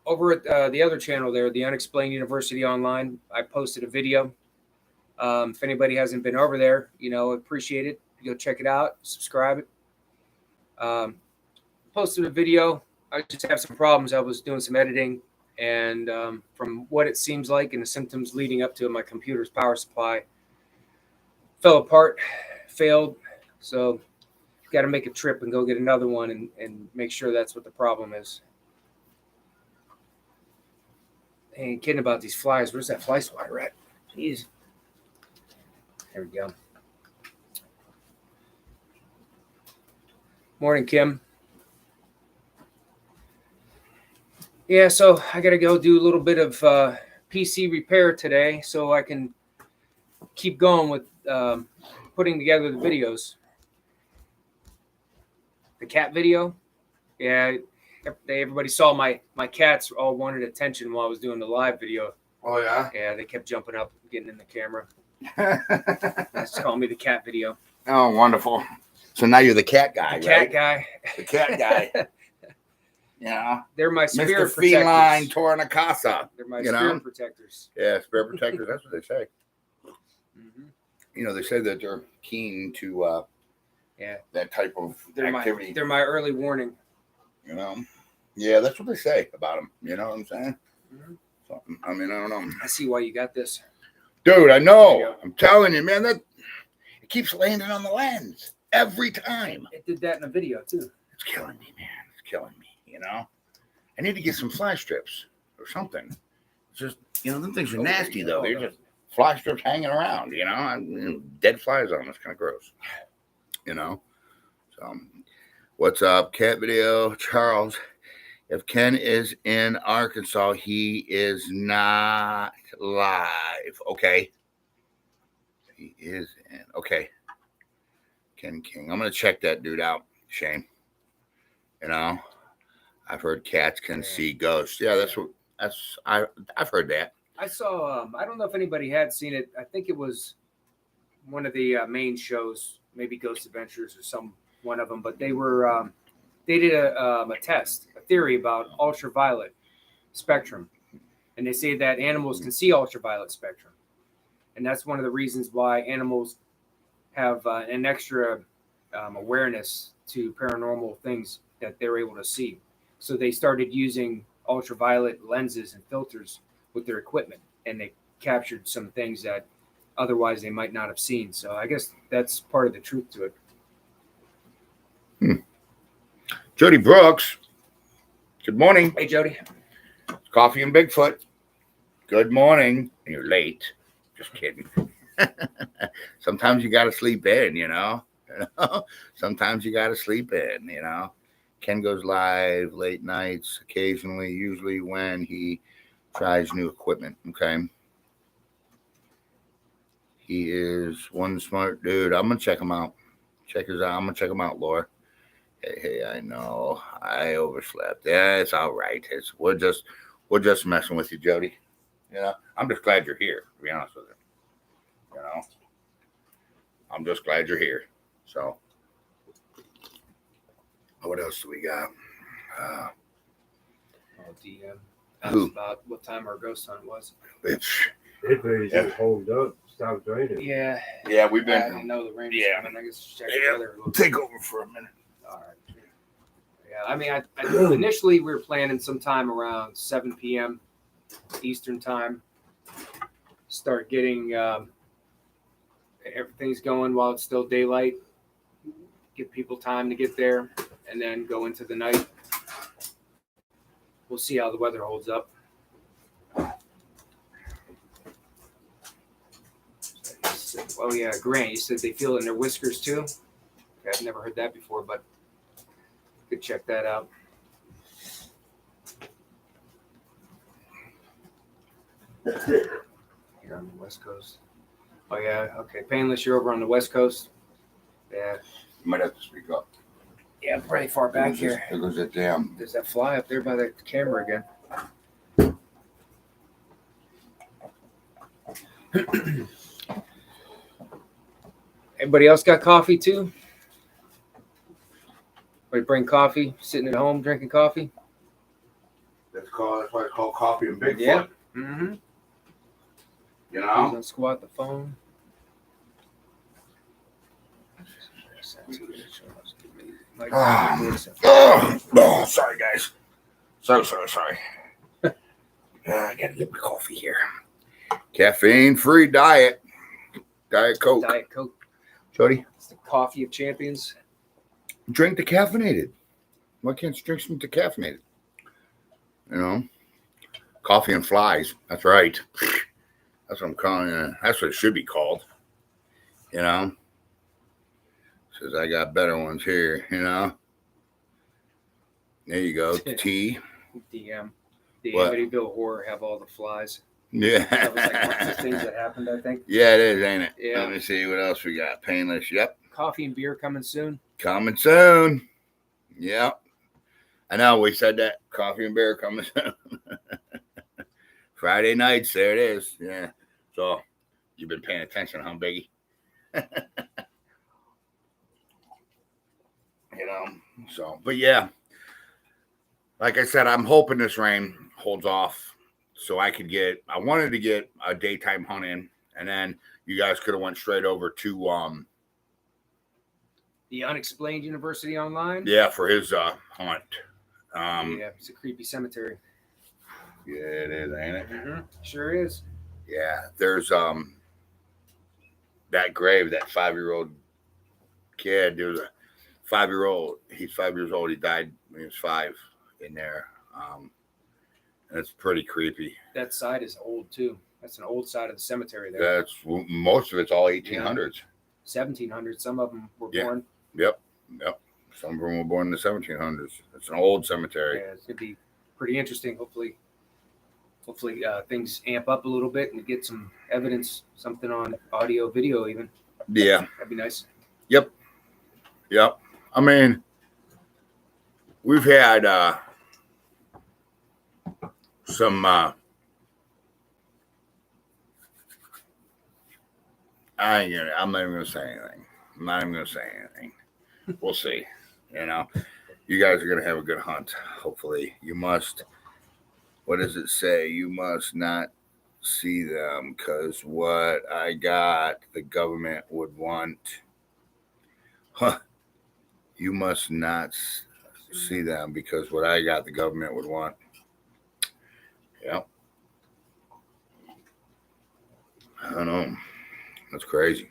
over at the other channel there, the Unexplained University Online, I posted a video. If anybody hasn't been over there, appreciate it. Go check it out, subscribe it. Posted a video. I just have some problems. I was doing some editing, and from what it seems like and the symptoms leading up to it, my computer's power supply fell apart, failed. So got to make a trip and go get another one and make sure that's what the problem is. I ain't kidding about these flies. Where's that fly swatter at? Jeez. There we go. Morning, Kim. Yeah, so I got to go do a little bit of PC repair today so I can keep going with putting together the videos. The cat video, yeah, everybody saw my cats all wanted attention while I was doing the live video. Oh, yeah? Yeah, they kept jumping up, getting in the camera. That's calling me the cat video. Oh, wonderful. So now you're the cat guy, The cat right? guy. The cat guy. Yeah. They're my spirit Mr. Feline protectors. Tornikasa. They're my spirit protectors. Yeah, spirit protectors. That's what they say. Mm-hmm. They say that they're keen to that type of activity. They're my early warning. Yeah, that's what they say about them. You know what I'm saying? Mm-hmm. So, I mean, I don't know. I see why you got this. Dude, I know. I'm telling you, man, that it keeps landing on the lens every time. It did that in a video, too. It's killing me, man. It's killing me, I need to get some fly strips or something. It's just, them things are nasty, though. They're just fly strips hanging around, dead flies on them. It's kind of gross, So, what's up, cat video? Charles, if Ken is in Arkansas, he is not live. Okay. He is in. Okay. Ken King. I'm going to check that dude out, Shane. I've heard cats can see ghosts. Yeah, I've heard that. I saw, I don't know if anybody had seen it. I think it was one of the main shows, maybe Ghost Adventures or one of them, but they did a test, a theory about ultraviolet spectrum. And they say that animals can see ultraviolet spectrum. And that's one of the reasons why animals have an extra awareness to paranormal things that they're able to see. So they started using ultraviolet lenses and filters with their equipment, and they captured some things that otherwise they might not have seen. So I guess that's part of the truth to it. Jody Brooks, good morning. Hey, Jody. Coffee and Bigfoot. Good morning. You're late. Just kidding. Sometimes you got to sleep in, Sometimes you got to sleep in, Ken goes live late nights occasionally, usually when he tries new equipment. Okay. He is one smart dude. I'm going to check him out. I'm going to check him out, Laura. Hey, I know I overslept. Yeah, it's all right. We're just messing with you, Jody. I'm just glad you're here, to be honest with you. I'm just glad you're here. So, what else do we got? DM asked about what time our ghost hunt was. It hold up, stop draining. Yeah. Yeah, we've been. I don't know the rain. Yeah. I guess check the weather. We'll take over for a minute. All right. Yeah, I mean, I initially we were planning sometime around 7 p.m. Eastern time. Start getting everything's going while it's still daylight. Give people time to get there, and then go into the night. We'll see how the weather holds up. Oh yeah, Grant, you said they feel it in their whiskers too? I've never heard that before, but could check that out. Here on the West Coast. Oh yeah, okay. Painless, you're over on the West Coast. Yeah. You might have to speak up. Yeah, I'm pretty far back here. There goes that damn. There's that fly up there by the camera again. Everybody else got coffee too? Everybody bring coffee, sitting at home drinking coffee? That's why it's called coffee and Bigfoot. Yeah. Mm-hmm. You know? Don't squat the phone. Oh, sorry, guys. Sorry. I gotta get my coffee here. Caffeine-free diet. Diet Coke. Diet Coke. Jody, It's the coffee of champions. drink decaffeinated. Why can't you drink some decaffeinated? You know? Coffee and flies. That's right. That's what I'm calling it. That's what it should be called. You know? Says I got better ones here, you know? There you go. Tea. The What? Amityville Horror have all the flies. Yeah. That was like one of the things that happened, I think. Yeah, it is, ain't it? Yeah. Let me see what else we got. Painless. Yep. Coffee and beer coming soon. Coming soon. Yep. I know we said that. Coffee and beer coming soon. Friday nights. There it is. Yeah. So you've been paying attention, huh, Biggie? You know. So, but yeah. Like I said, I'm hoping this rain holds off so I wanted to get a daytime hunt in, and then you guys could have went straight over to The Unexplained University Online. yeah, for his hunt. Yeah, it's a creepy cemetery. Yeah, it is, ain't it? Mm-hmm. Sure is. Yeah, there's that grave, that 5-year-old kid. There's a 5-year-old. He's 5 years old. He died when he was 5 in there. And it's pretty creepy. That side is old too. That's an old side of the cemetery there. That's most of it's all 1800s. 1700s. Some of them were Yeah. born. Yep. Some of them were born in the 1700s. It's an old cemetery. Yeah, it's gonna be pretty interesting. Hopefully, things amp up a little bit and we get some evidence, something on audio, video, even. Yeah. That'd be nice. Yep. I mean, we've had some I'm not even gonna say anything. We'll see. You know, you guys are gonna have a good hunt. Hopefully, you must. What does it say? You must not see them because what I got, the government would want. Huh. You must not see them because what I got, the government would want. Yep. I don't know. That's crazy.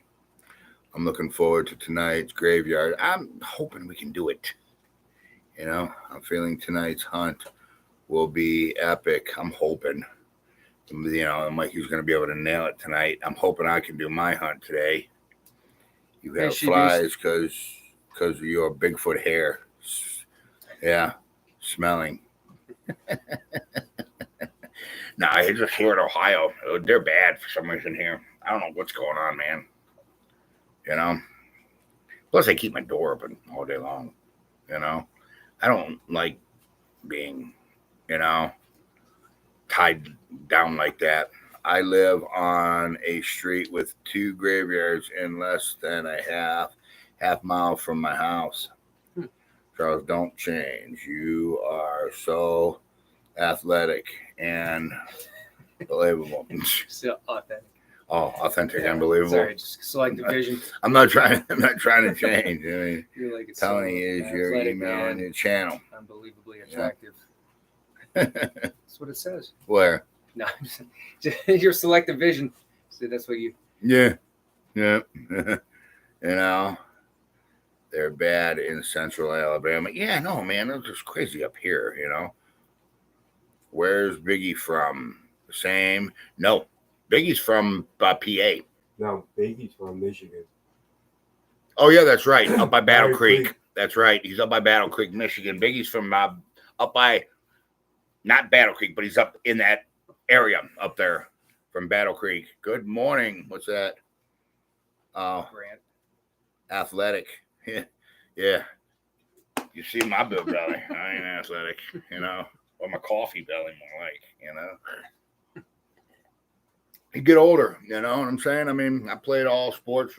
I'm looking forward to tonight's graveyard. I'm hoping we can do it. You know, I'm feeling tonight's hunt will be epic. I'm hoping. You know, Mikey's going to be able to nail it tonight. I'm hoping I can do my hunt today. You have flies because of your Bigfoot hair. Yeah, smelling. No, I just here in Ohio. They're bad for some reason here. I don't know what's going on, man. You know? Plus, I keep my door open all day long. You know? I don't like being, you know, tied down like that. I live on a street with 2 graveyards in less than a half mile from my house. Charles, don't change. You are so athletic and believable. Still authentic. Oh, authentic, unbelievable. Sorry, just selective vision. I'm not trying to change. I mean, You're like it's telling you is your athletic email and and your channel. unbelievably attractive. That's what it says. Where? No, just your selective vision. So that's what you. Yeah. You know, they're bad in central Alabama. Yeah, no, man, it's just crazy up here, you know. Where's Biggie from? The same? No, Biggie's from PA. No, Biggie's from Michigan. Oh yeah, that's right. Up by Battle Battle Creek. Creek. That's right. He's up by Battle Creek, Michigan. Biggie's from up by not Battle Creek, but he's up in that area up there from Battle Creek. Good morning. What's that? Grant. Athletic. Yeah. You see my big belly. I ain't athletic, or my coffee belly more like, You get older, you know what I'm saying? I mean, I played all sports,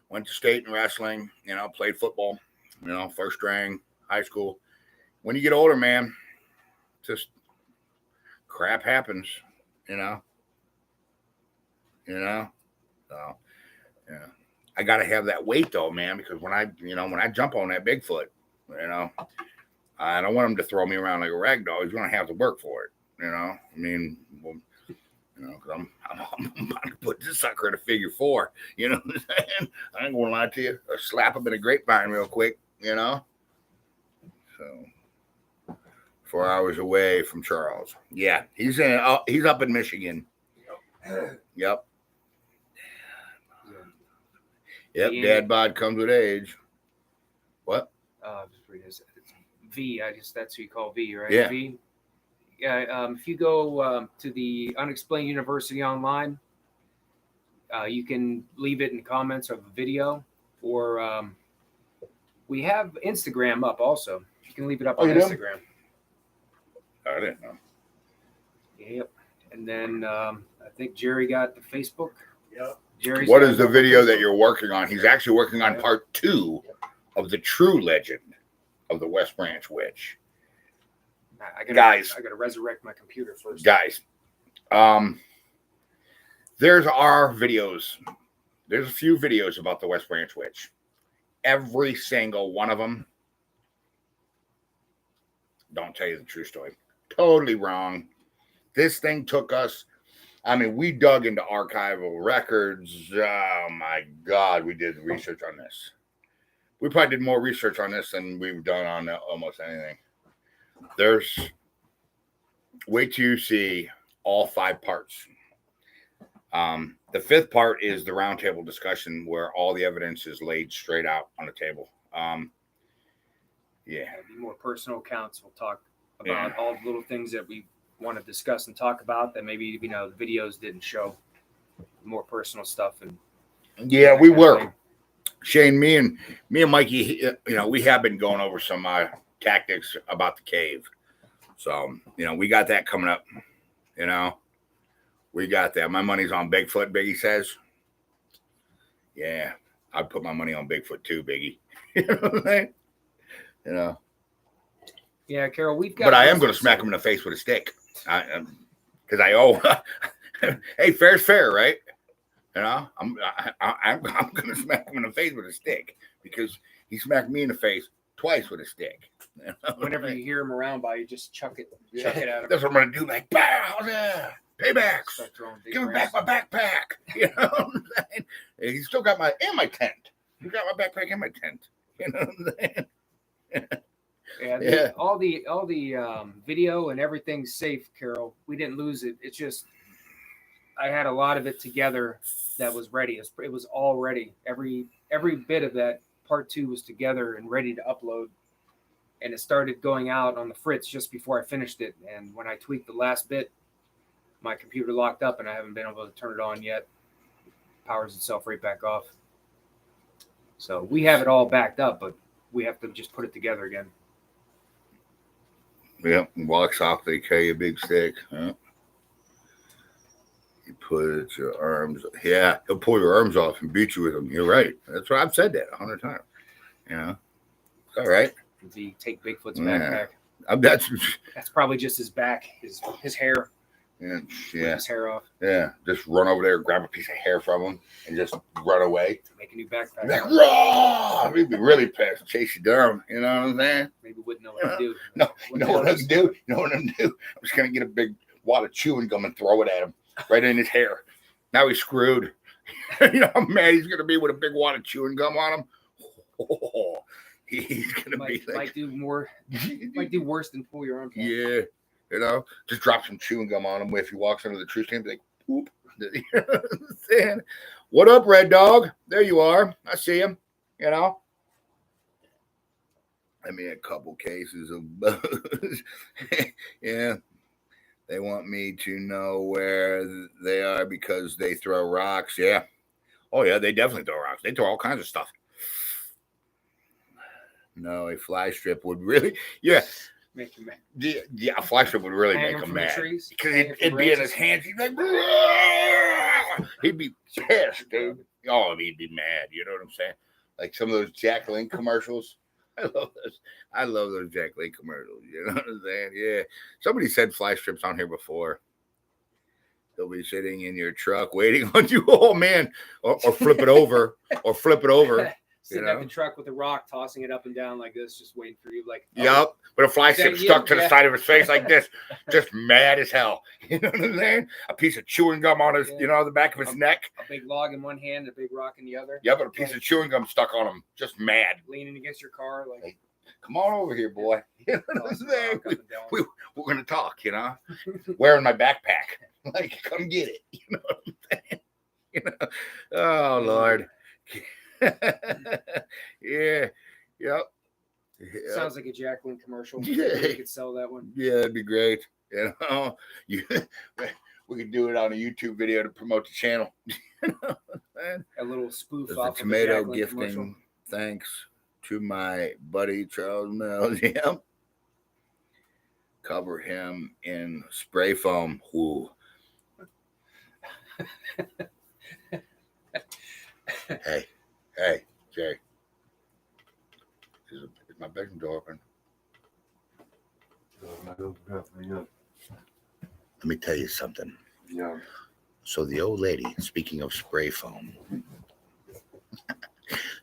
went to state and wrestling, played football, first string, high school. When you get older, man, just crap happens, So, yeah. I got to have that weight though, man, because when I jump on that Bigfoot, I don't want him to throw me around like a rag doll. He's going to have to work for it, I mean, well, because I'm about to put this sucker in a figure 4, you know what I'm saying? I ain't going to lie to you. Or slap him in a grapevine real quick, So, 4 hours away from Charles. Yeah, he's up in Michigan. Yep. Yep, dad bod comes with age. What? It's V. That's who you call V, right? Yeah. V. Yeah. If you go to the Unexplained University online, you can leave it in comments of a video, or we have Instagram up also. You can leave it up on Instagram. I didn't know. Yep. And then I think Jerry got the Facebook. Yep. What is the video that you're working on? He's actually working on part 2 of the true legend of the West Branch Witch. I gotta resurrect my computer first. Guys, there's our videos. There's a few videos about the West Branch Witch. Every single one of them don't tell you the true story. Totally wrong. This thing took us. I mean, we dug into archival records. Oh, my God, we did research on this. We probably did more research on this than we've done on almost anything. Wait till you see all 5 parts. The 5th part is the roundtable discussion where all the evidence is laid straight out on the table. Yeah. Maybe more personal accounts. We'll talk about all the little things that we want to discuss and talk about that maybe the videos didn't show. More personal stuff and we were. Shane, me and Mikey, we have been going over some tactics about the cave. So, we got that coming up. We got that. My money's on Bigfoot, Biggie says. Yeah, I'd put my money on Bigfoot too, Biggie. You know what I'm saying? Yeah, Carol, we've got. But I am going to smack him in the face with a stick. Because I owe. Hey, fair's fair, right? I'm going to smack him in the face with a stick because he smacked me in the face twice with a stick. Whenever you hear him around by, you just chuck it at him. That's what I'm going to do. Like, pow, yeah, paybacks. Give him back my backpack. You know what I'm saying? He's still got my tent. He got my backpack and my tent. You know what I'm saying? All the video and everything's safe, Carol. We didn't lose it. It's just I had a lot of it together that was ready. It was all ready. Every bit of that part 2 was together and ready to upload. And it started going out on the fritz just before I finished it. And when I tweaked the last bit, my computer locked up and I haven't been able to turn it on yet. It powers itself right back off. So we have it all backed up, but we have to just put it together again. Yep, walk softly, carry a big stick. Huh? You put your arms. Yeah, he'll pull your arms off and beat you with them. You're right. That's what I've said that 100 times. It's all right. If you take Bigfoot's backpack, that's probably just his back, his hair. Yeah, his hair off. Yeah, just run over there, grab a piece of hair from him, and just run away. Make a new backpack. Like, raw! He'd be really pissed, chase you down. You know what I'm saying? Maybe wouldn't know what to do. No, you know what I'm do? You know what I'm do? I'm just gonna get a big wad of chewing gum and throw it at him right in his hair. Now he's screwed. You know how mad he's gonna be with a big wad of chewing gum on him. Oh, he's gonna be like, might do worse than pull your arm. Yeah. Just drop some chewing gum on him if he walks under the tree stand. Be like, whoop. You know what I'm saying? What up, Red Dog? There you are. I see him. You know. I mean, a couple cases of buzz. Yeah. They want me to know where they are because they throw rocks. Yeah. Oh, yeah, they definitely throw rocks. They throw all kinds of stuff. No, a fly strip would really, yeah. Make him mad. Yeah, a fly strip would really Hang make him him from the mad. trees? Because Hang him from it'd be in his branches? hands. He'd be like, he'd be pissed, dude. Oh, he'd be mad. You know what I'm saying? Like some of those Jack Link commercials. I love those. I love those Jack Link commercials. You know what I'm saying? Yeah. Somebody said fly strips on here before. They'll be sitting in your truck waiting on you. Oh man, or flip it over, or flip it over. Sitting at the truck with a rock, tossing it up and down like this, just waiting for you. Like, oh, Yep. But a fly strip you? stuck to the Yeah. side of his face like this, just mad as hell. You know what I'm saying? A piece of chewing gum on his, Yeah. the back of his neck. a big log in one hand, a big rock in the other. Yeah, but a piece of chewing gum stuck on him, just mad. Leaning against your car, like, Come on over here, boy. You know what I'm tossing saying? rock up and down. We're gonna talk, Wearing my backpack. Like, come get it. You know what I'm saying? Oh Lord. Yeah. Yep. Sounds like a Jacqueline commercial. Yeah. You could sell that one. Yeah, it'd be great. You, we could do it on a YouTube video to promote the channel. A little spoof There's off a tomato of the gifting. commercial. Thanks to my buddy Charles Mills. Yep. Cover him in spray foam. Ooh. Hey, Jay. Is my bedroom door open? Yeah. Let me tell you something. Yeah. So the old lady, speaking of spray foam,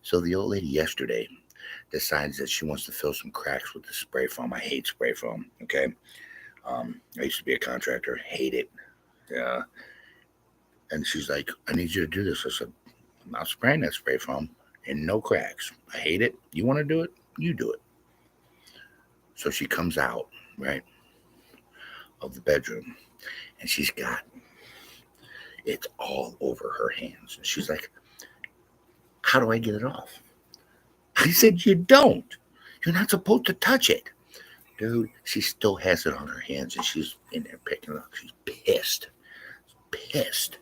so the old lady yesterday decides that she wants to fill some cracks with the spray foam. I hate spray foam. Okay. I used to be a contractor. Hate it. Yeah. And she's like, I need you to do this. I said, I'm not spraying that spray foam and no cracks. I hate it. You want to do it? You do it. So she comes out, right, of the bedroom, and she's got it's all over her hands. And she's like, how do I get it off? I said, you don't. You're not supposed to touch it. Dude, she still has it on her hands, and she's in there picking it up. She's pissed. Pissed.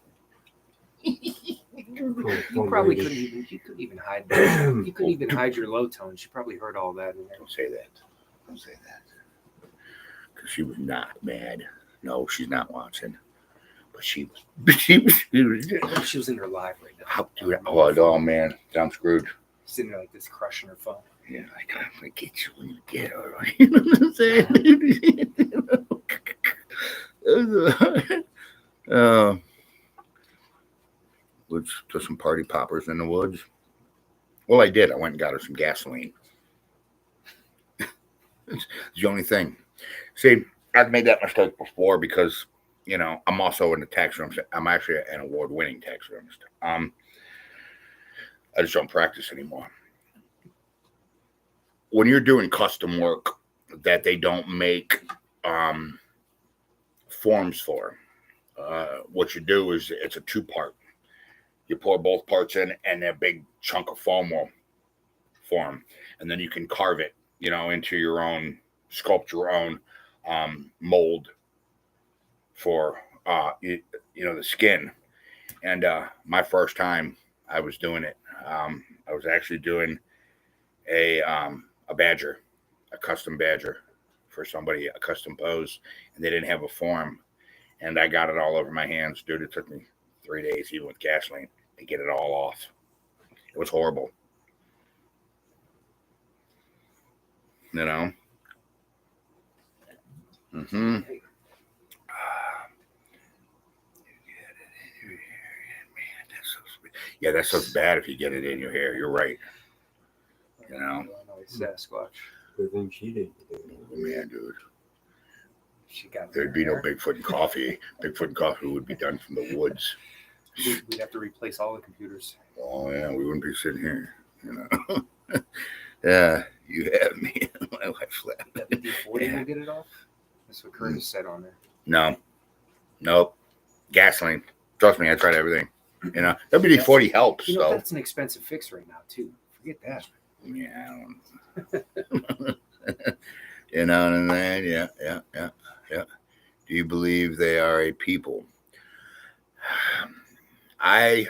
You probably couldn't even. You couldn't even hide. You couldn't even hide your low tone. She probably heard all that. In there. Don't say that. Don't say that. Because she was not mad. No, she's not watching. But she was. She She was in her live right now. How, dude, oh man, I'm screwed. Sitting there like this, crushing her phone. Yeah, like I'm gonna get you when you get her. Right? You know what I'm saying? Let's do some party poppers in the woods. Well, I did. I went and got her some gasoline. It's the only thing. See, I've made that mistake before because, I'm also in the taxidermist. I'm actually an award-winning taxidermist. I just don't practice anymore. When you're doing custom work that they don't make forms for, what you do is it's a two-part. You pour both parts in and a big chunk of foam will form. And then you can carve it, into your own, sculpt your own mold for, the skin. And my first time I was doing it, I was actually doing a badger, a custom badger for somebody, a custom pose. And they didn't have a form. And I got it all over my hands. Dude, it took me 3 days, even with gasoline, to get it all off. It was horrible. Mm-hmm. Yeah, that's so bad if you get it in your hair. You're right. Sasquatch. Good thing she didn't. Man, dude. She got. There'd be no Bigfoot and coffee. Bigfoot and coffee would be done from the woods. We'd have to replace all the computers. Oh yeah, we wouldn't be sitting here. Yeah, you have me. My wife left. That D40 will get it off. That's what Curtis said on there. No. Nope. Gasoline. Trust me, I tried everything. You know, WD-40 helps, You know, though. that's an expensive fix right now too. Forget that. Yeah. You know what I mean? Yeah. Do you believe they are a people? It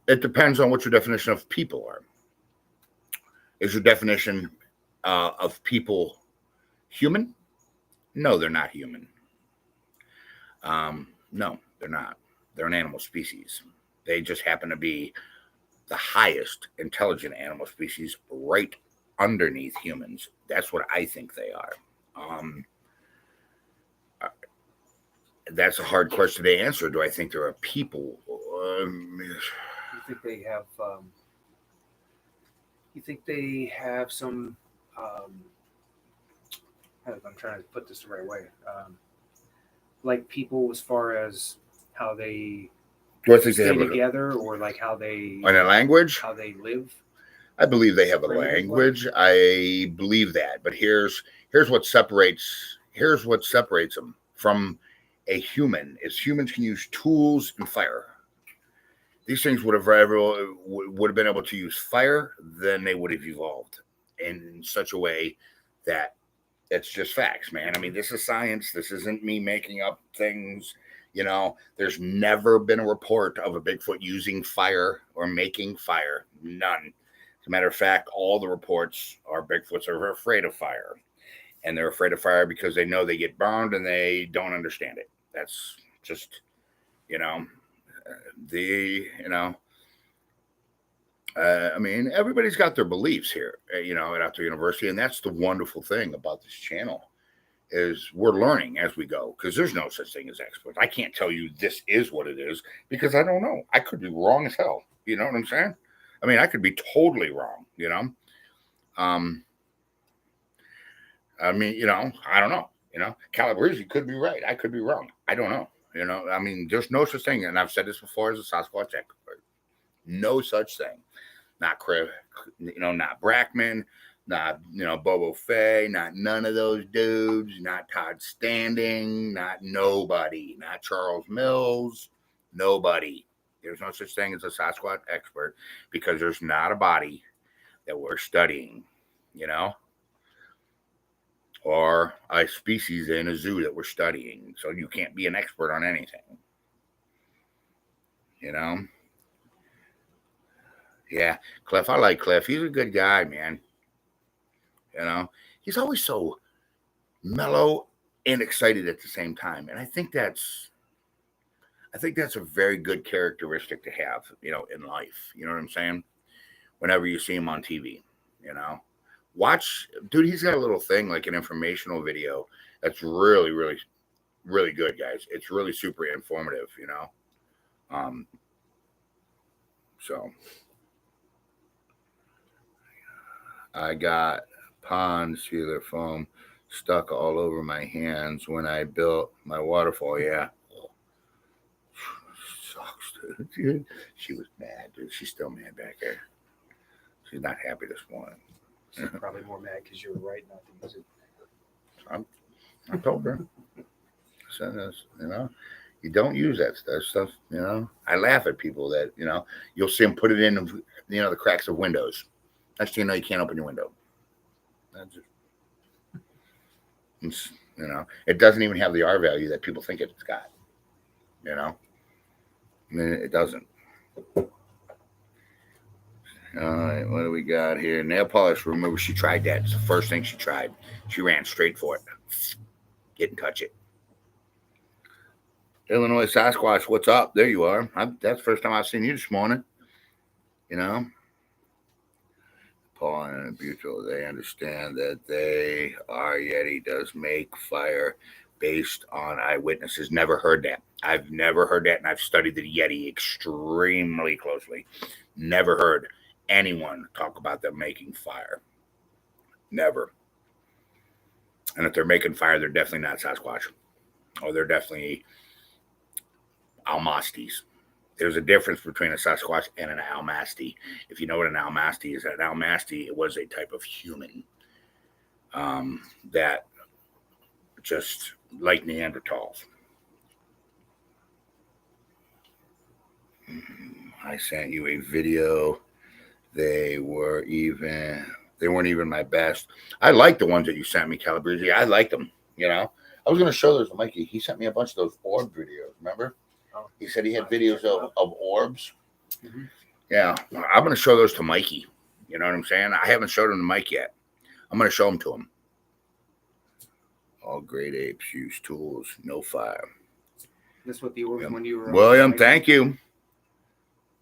depends on what your definition of people are. Is your definition of people human? No, they're not human. No, they're not. They're an animal species. They just happen to be the highest intelligent animal species right underneath humans. That's what I think they are. That's a hard question to answer. Do I think they're a people? You think they have? You think they have some? I'm trying to put this the right way. Like people, as far as how they Do I think they stay have together, or like how they a language? how they live. I believe they have a Primitive language. I believe that, but here's what separates them from a human is humans can use tools and fire. These things would have been able to use fire, then they would have evolved in such a way that it's just facts, man. I mean, this is science. This isn't me making up things. You know, there's never been a report of a Bigfoot using fire or making fire. None. As a matter of fact, all the reports are Bigfoots are afraid of fire. And they're afraid of fire because they know they get burned and they don't understand it. That's just, you know, I mean, everybody's got their beliefs here, you know, at Outdoor University. And that's the wonderful thing about this channel is we're learning as we go because there's no such thing as experts. I can't tell you this is what it is because I don't know. I could be wrong as hell. You know what I'm saying? I mean, I could be totally wrong, you know? I mean, you know, I don't know. You know, Calabrese could be right. I could be wrong. I don't know. You know, I mean, there's no such thing. And I've said this before as a Sasquatch expert. No such thing. Not Chris, you know, not Brackman, not, you know, Bobo Fay, not none of those dudes, not Todd Standing, not nobody, not Charles Mills, nobody. There's no such thing as a Sasquatch expert because there's not a body that we're studying, you know, or a species in a zoo that we're studying. So you can't be an expert on anything, you know. Yeah, Cliff, I like Cliff. He's a good guy, man. You know, he's always so mellow and excited at the same time, and I think that's a very good characteristic to have, you know, in life. You know what I'm saying? Whenever you see him on TV, you know, watch, dude. He's got a little thing like an informational video that's really, really, really good, guys. It's really super informative, you know. So I got pond sealer foam stuck all over my hands when I built my waterfall. Yeah. Sucks, dude. She was mad, dude. She's still mad back there. She's not happy this morning. She's probably more mad because you were right not to use it. I told her. I said this, you know, you don't use that stuff, you know. I laugh at people that, you know, you'll see them put it in, you know, the cracks of windows. Next thing you know, you can't open your window. That's just, you know, it doesn't even have the R value that people think it's got. You know, I mean, it doesn't. All right, what do we got here? Nail polish remover. She tried that. It's the first thing she tried. She ran straight for it. Didn't touch it. Illinois Sasquatch, what's up? There you are. That's the first time I've seen you this morning. You know, Paul and Butyl, they understand that they are Yeti does make fire based on eyewitnesses. Never heard that. I've never heard that, and I've studied the Yeti extremely closely. Never heard anyone talk about them making fire. Never. And if they're making fire, they're definitely not Sasquatch. Or they're definitely Almasties. There's a difference between a Sasquatch and an Almasty. If you know what an Almasty is, an Almasty was a type of human that just like Neanderthals. I sent you a video. They were even. They weren't even my best. I like the ones that you sent me, Calabrese. I liked them. You know, I was gonna show those to Mikey. He sent me a bunch of those orb videos. Remember? Oh, He said he had I can videos check them out. of orbs. Mm-hmm. Yeah, I'm gonna show those to Mikey. You know what I'm saying? I haven't showed them to Mike yet. I'm gonna show them to him. All great apes use tools, no fire. That's what the orbs when you were. William, thank you.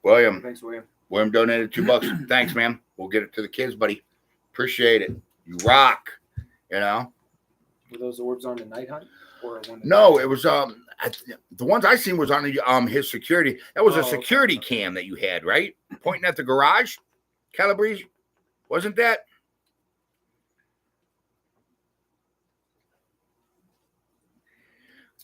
William. Thanks, William. William donated $2. Thanks, man. We'll get it to the kids, buddy. Appreciate it. You rock. You know. Were those orbs on the night hunt or one? No, it was the ones I seen was on his security. That was a Oh, security okay. cam that you had, right? Pointing at the garage, Calabrese, wasn't that?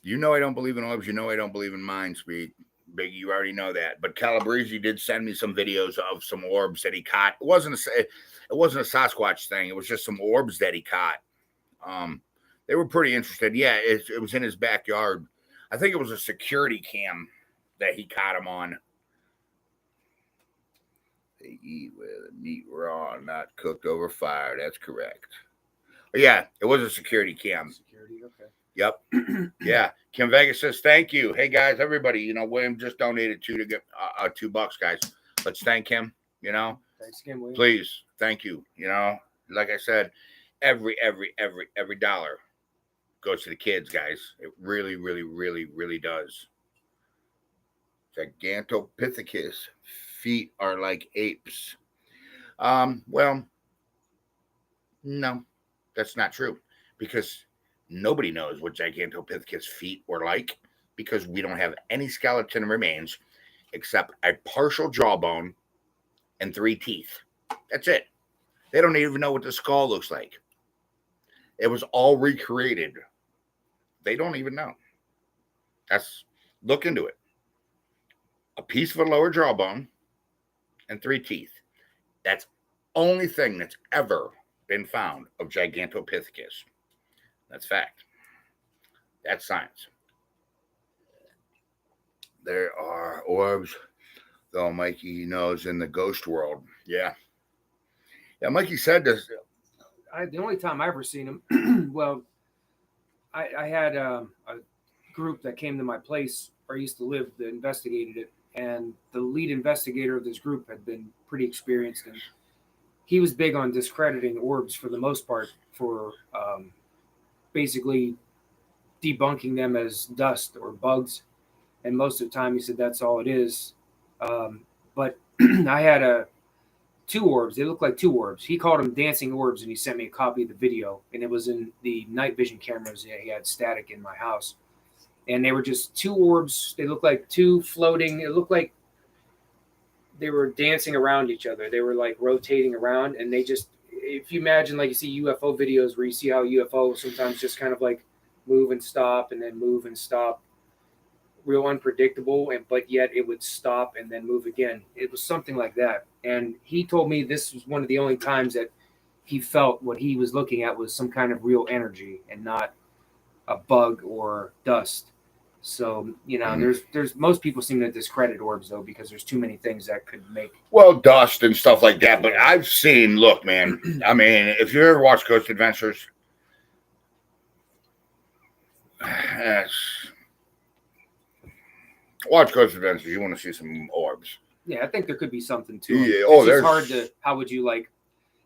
You know I don't believe in orbs. You know I don't believe in mind speed. Big, you already know that. But Calabrese did send me some videos of some orbs that he caught. It wasn't a Sasquatch thing. It was just some orbs that he caught. They were pretty interested. Yeah, it was in his backyard. I think it was a security cam that he caught him on. They eat with meat raw, not cooked over fire. That's correct. But yeah, it was a security cam. Security, okay. Yep. Yeah. Kim Vegas says, thank you. Hey, guys, everybody, you know, William just donated $2 to get $2, guys. Let's thank him, you know. Thanks again, William. Please. Thank you. You know, like I said, every dollar goes to the kids, guys. It really, really, really, really does. Gigantopithecus feet are like apes. Well, no, that's not true because nobody knows what Gigantopithecus feet were like because we don't have any skeleton remains except a partial jawbone and 3 teeth. That's it. They don't even know what the skull looks like. It was all recreated. They don't even know. Look into it. A piece of a lower jawbone and 3 teeth. That's only thing that's ever been found of Gigantopithecus. That's fact. That's science. There are orbs, though Mikey knows in the ghost world. Yeah. Yeah, Mikey said this. The only time I ever seen him, well, I had a group that came to my place where I used to live that investigated it, and the lead investigator of this group had been pretty experienced, and he was big on discrediting orbs for the most part, for basically debunking them as dust or bugs, and most of the time he said that's all it is. But I had 2 orbs. They looked like 2 orbs. He called them dancing orbs, and he sent me a copy of the video, and it was in the night vision cameras that he had static in my house. And they were just 2 orbs. They looked like 2 floating. It looked like they were dancing around each other. They were like rotating around, and they just, if you imagine, like you see UFO videos where you see how UFO sometimes just kind of like move and stop and then move and stop, real unpredictable, but yet it would stop and then move again. It was something like that. And he told me this was one of the only times that he felt what he was looking at was some kind of real energy and not a bug or dust. So, you know, there's most people seem to discredit orbs though because there's too many things that could make Dust and stuff like that. But I've seen, look, man. I mean, if you ever watch Ghost Adventures, watch Ghost Adventures. You want to see some orbs. Yeah, I think there could be something to it. Yeah. It's just hard to. How would you like?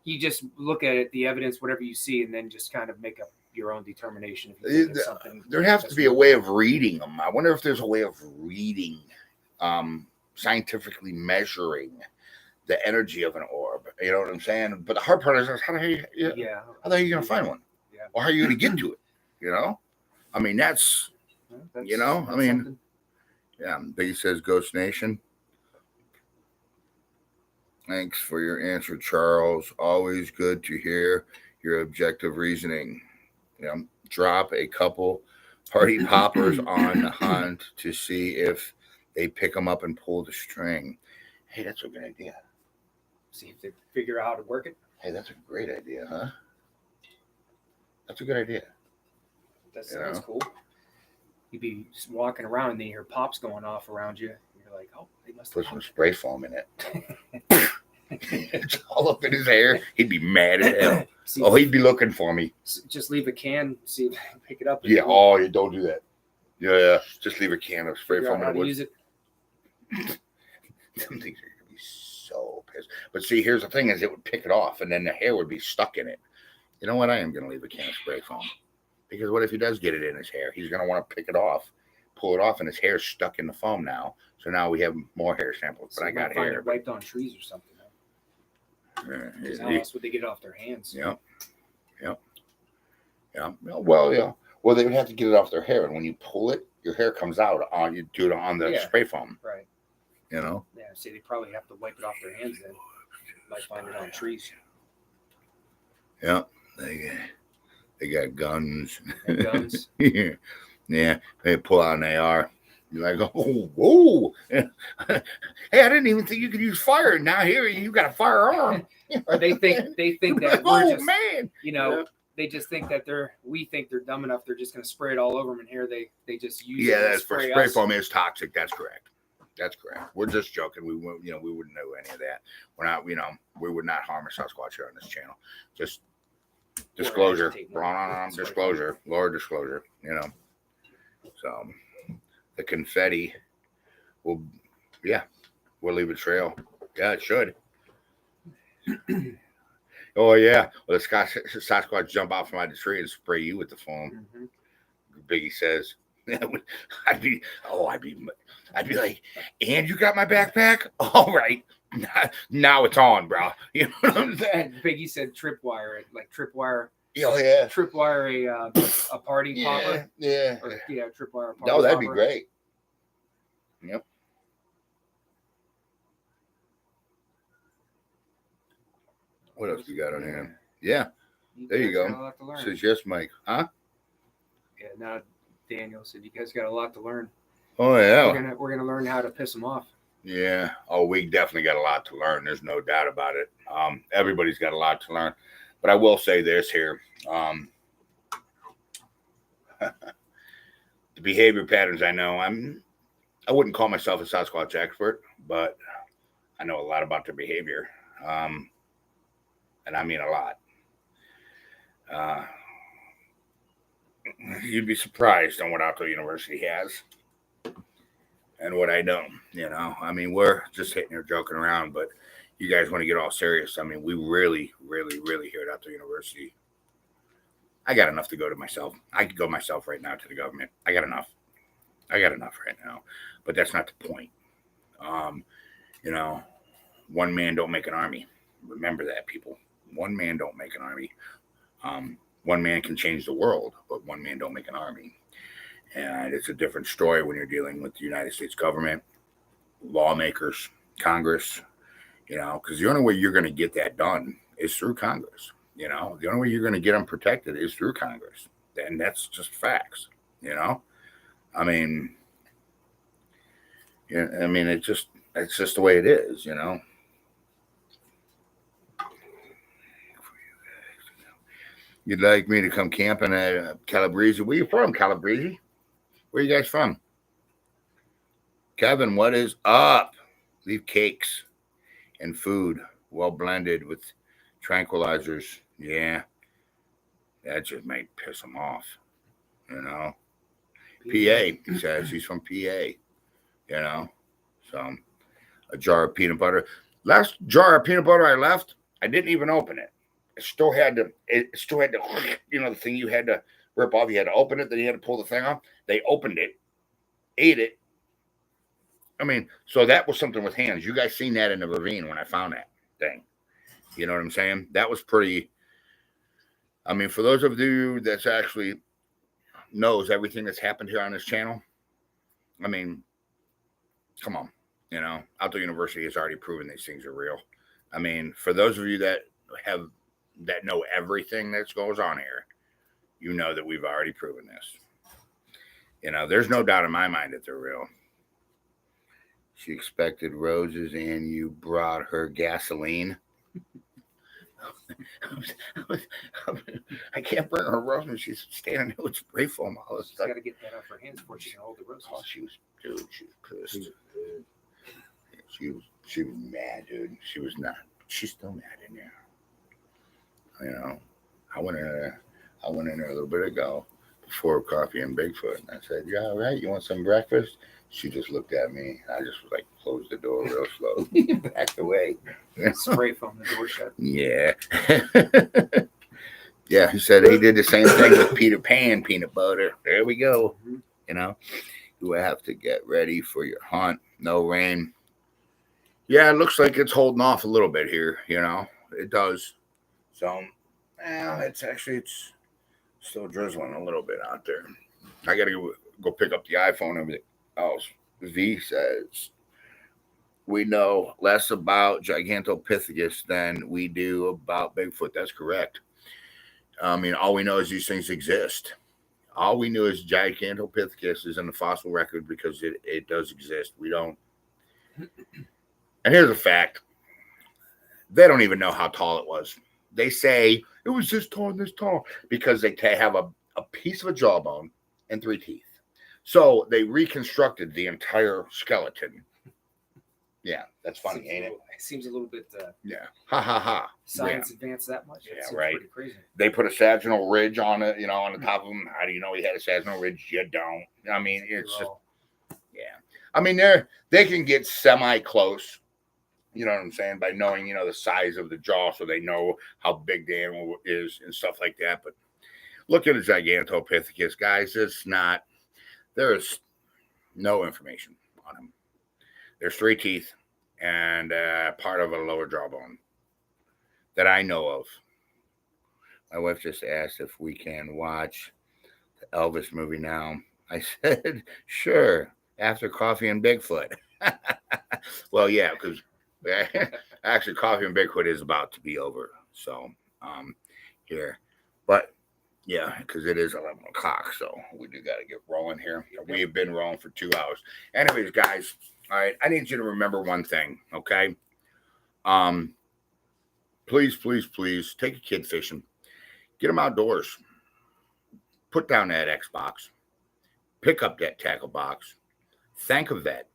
You just look at it, the evidence, whatever you see, and then just kind of make up your own determination. If you think it's something, there has to be a way of reading them. I wonder if there's a way of reading, scientifically measuring the energy of an orb. You know what I'm saying? But the hard part is how are you going to find one? Yeah. Or how are you going to get to it? You know? I mean, that's you know, I mean, something. Yeah. Biggie says Ghost Nation. Thanks for your answer, Charles. Always good to hear your objective reasoning. You know, drop a couple party poppers on the hunt to see if they pick them up and pull the string. Hey, that's a good idea. See if they figure out how to work it. Hey, that's a great idea, huh? That's a good idea. That sounds cool. You'd be just walking around and then you hear pops going off around you. You're like, oh, they must Put have some spray foam in it. It's all up in his hair. He'd be mad as hell. See, Oh, he'd be looking for me. just leave a can, see if I can pick it up. Yeah. Oh, you don't do that. Yeah. Just leave a can of spray Figure out foam in how the to woods. use it. Some things are gonna be so pissed. But see, here's the thing: is it would pick it off, and then the hair would be stuck in it. You know what? I am gonna leave a can of spray foam because what if he does get it in his hair? He's gonna want to pick it off, pull it off, and his hair's stuck in the foam now. So now we have more hair samples. But So I you got might find hair. it wiped on trees or something. Because how else would they get it off their hands? Yep. Well, yeah. Well, they would have to get it off their hair, and when you pull it, your hair comes out on you do it on the spray foam. Right. You know. Yeah. See, they probably have to wipe it off their hands then. Might find it on trees. Yeah. They got guns. And guns. Yeah. They pull out an AR. You're like, oh, whoa. Hey, I didn't even think you could use fire. Now here you got a firearm. Or they think that oh, we're just, man. they just think that we think they're dumb enough. They're just going to spray it all over them. And here they just use it. Yeah, to that's for spray spray us. foam is toxic. That's correct. We're just joking. We wouldn't know any of that. We're not, we would not harm a Sasquatch here on this channel. Just disclosure. Disclosure. Lord disclosure. So the confetti will, we'll leave a trail. Yeah, it should. Oh yeah. Well, the Sasquatch jump out from out the tree and spray you with the foam. Mm-hmm. Biggie says. I'd be like, and you got my backpack? All right. Now it's on, bro. You know what I'm saying? Biggie said tripwire it, like tripwire. Oh yeah. Tripwire a party popper. Yeah. Or, tripwire. A party No, that'd be popper. great. Yep. What else you got on hand? Yeah. There you go. Got a lot to learn. Says yes, Mike. Huh? Yeah. Now Daniel said you guys got a lot to learn. Oh yeah. We're gonna learn how to piss them off. Yeah. Oh, we definitely got a lot to learn. There's no doubt about it. Everybody's got a lot to learn. But I will say this here. The behavior patterns I know, I wouldn't call myself a Sasquatch expert, but I know a lot about their behavior. And I mean a lot. You'd be surprised on what Outdoor University has and what I don't. I mean, we're just hitting here joking around, but you guys want to get all serious. I mean, we really, really, really here at Outdoor University. I got enough to go to myself. I could go myself right now to the government. I got enough right now, but that's not the point. One man don't make an army. Remember that, people. One man don't make an army. One man can change the world, but one man don't make an army. And it's a different story when you're dealing with the United States government, lawmakers, Congress, because the only way you're going to get that done is through Congress. The only way you're going to get them protected is through Congress. And that's just facts, I mean, it's just the way it is, You'd like me to come camping at Calabrese? Where you from, Calabrese? Where you guys from? Kevin, what is up? Leave cakes and food well blended with tranquilizers. Yeah. That just might piss him off. PA, he says. He's from PA. So a jar of peanut butter. Last jar of peanut butter I left, I didn't even open it. It still had to, the thing you had to rip off. You had to open it, then you had to pull the thing off. They opened it, ate it. I mean, so that was something with hands. You guys seen that in the ravine when I found that thing. You know what I'm saying? That was pretty. I mean, for those of you that's actually knows everything that's happened here on this channel, I mean, come on. Outdoor University has already proven these things are real. I mean, for those of you that know everything that goes on here, that we've already proven this. There's no doubt in my mind that they're real. She expected roses and you brought her gasoline. I can't bring her roses. She's standing there with spray foam all this She's stuff. got to get that off her hands before she can hold the roses. Oh, she was pissed. She was mad, dude. She was not. She's still mad in there. You know, I went in there a little bit ago before Coffee and Bigfoot, and I said, "You all right? You want some breakfast?" She just looked at me. I just was like, closed the door real slow, backed away. Spray foam the door shut. Yeah. Yeah, he said he did the same thing with Peter Pan peanut butter. There we go. You know, you will have to get ready for your hunt. No rain. Yeah, it looks like it's holding off a little bit here. You know, it does. So, it's still drizzling a little bit out there. I got to go pick up the iPhone and everything else. V says, we know less about Gigantopithecus than we do about Bigfoot. That's correct. I mean, all we know is these things exist. All we knew is Gigantopithecus is in the fossil record because it does exist. We don't. And here's a fact. They don't even know how tall it was. They say it was this tall and this tall because they have a piece of a jawbone and 3 teeth. So they reconstructed the entire skeleton. Yeah, that's funny, ain't it? It seems a little bit. Yeah. Ha ha ha. Science advanced that much. Yeah, right. Pretty crazy. They put a sagittal ridge on it, on the top of him. How do you know he had a sagittal ridge? You don't. I mean, it's just, yeah. I mean, they can get semi close. You know what I'm saying? By knowing, the size of the jaw, so they know how big the animal is and stuff like that. But look at a Gigantopithecus, guys. There is no information on him. There's 3 teeth and part of a lower jawbone that I know of. My wife just asked if we can watch the Elvis movie now. I said, sure, after Coffee and Bigfoot. Well, yeah, because actually Coffee and Bigfoot is about to be over. So, here. But, yeah, because it is 11 o'clock, so we do got to get rolling here. We have been rolling for 2 hours. Anyways, guys, all right, I need you to remember one thing, okay? Please, please, please take a kid fishing. Get them outdoors. Put down that Xbox. Pick up that tackle box. Thank a vet,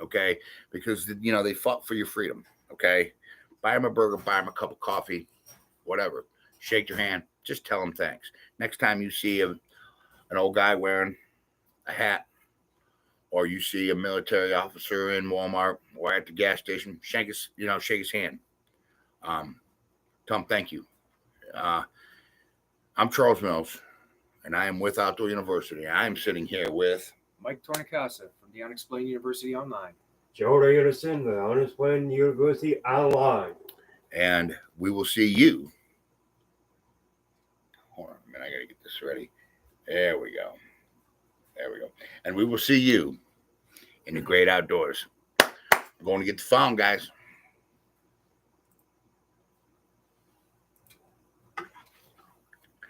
okay? Because, they fought for your freedom, okay? Buy them a burger, buy them a cup of coffee, whatever. Shake your hand. Just tell them thanks. Next time you see an old guy wearing a hat, or you see a military officer in Walmart or at the gas station, shake his hand. Tell him thank you. I'm Charles Mills, and I am with Outdoor University. I am sitting here with Mike Tornikasa from the Unexplained University Online. Joe Anderson, the Unexplained University Online. And we will see you. Hold on a minute, I got to get this ready. There we go. And we will see you in the great outdoors. We're going to get the phone, guys.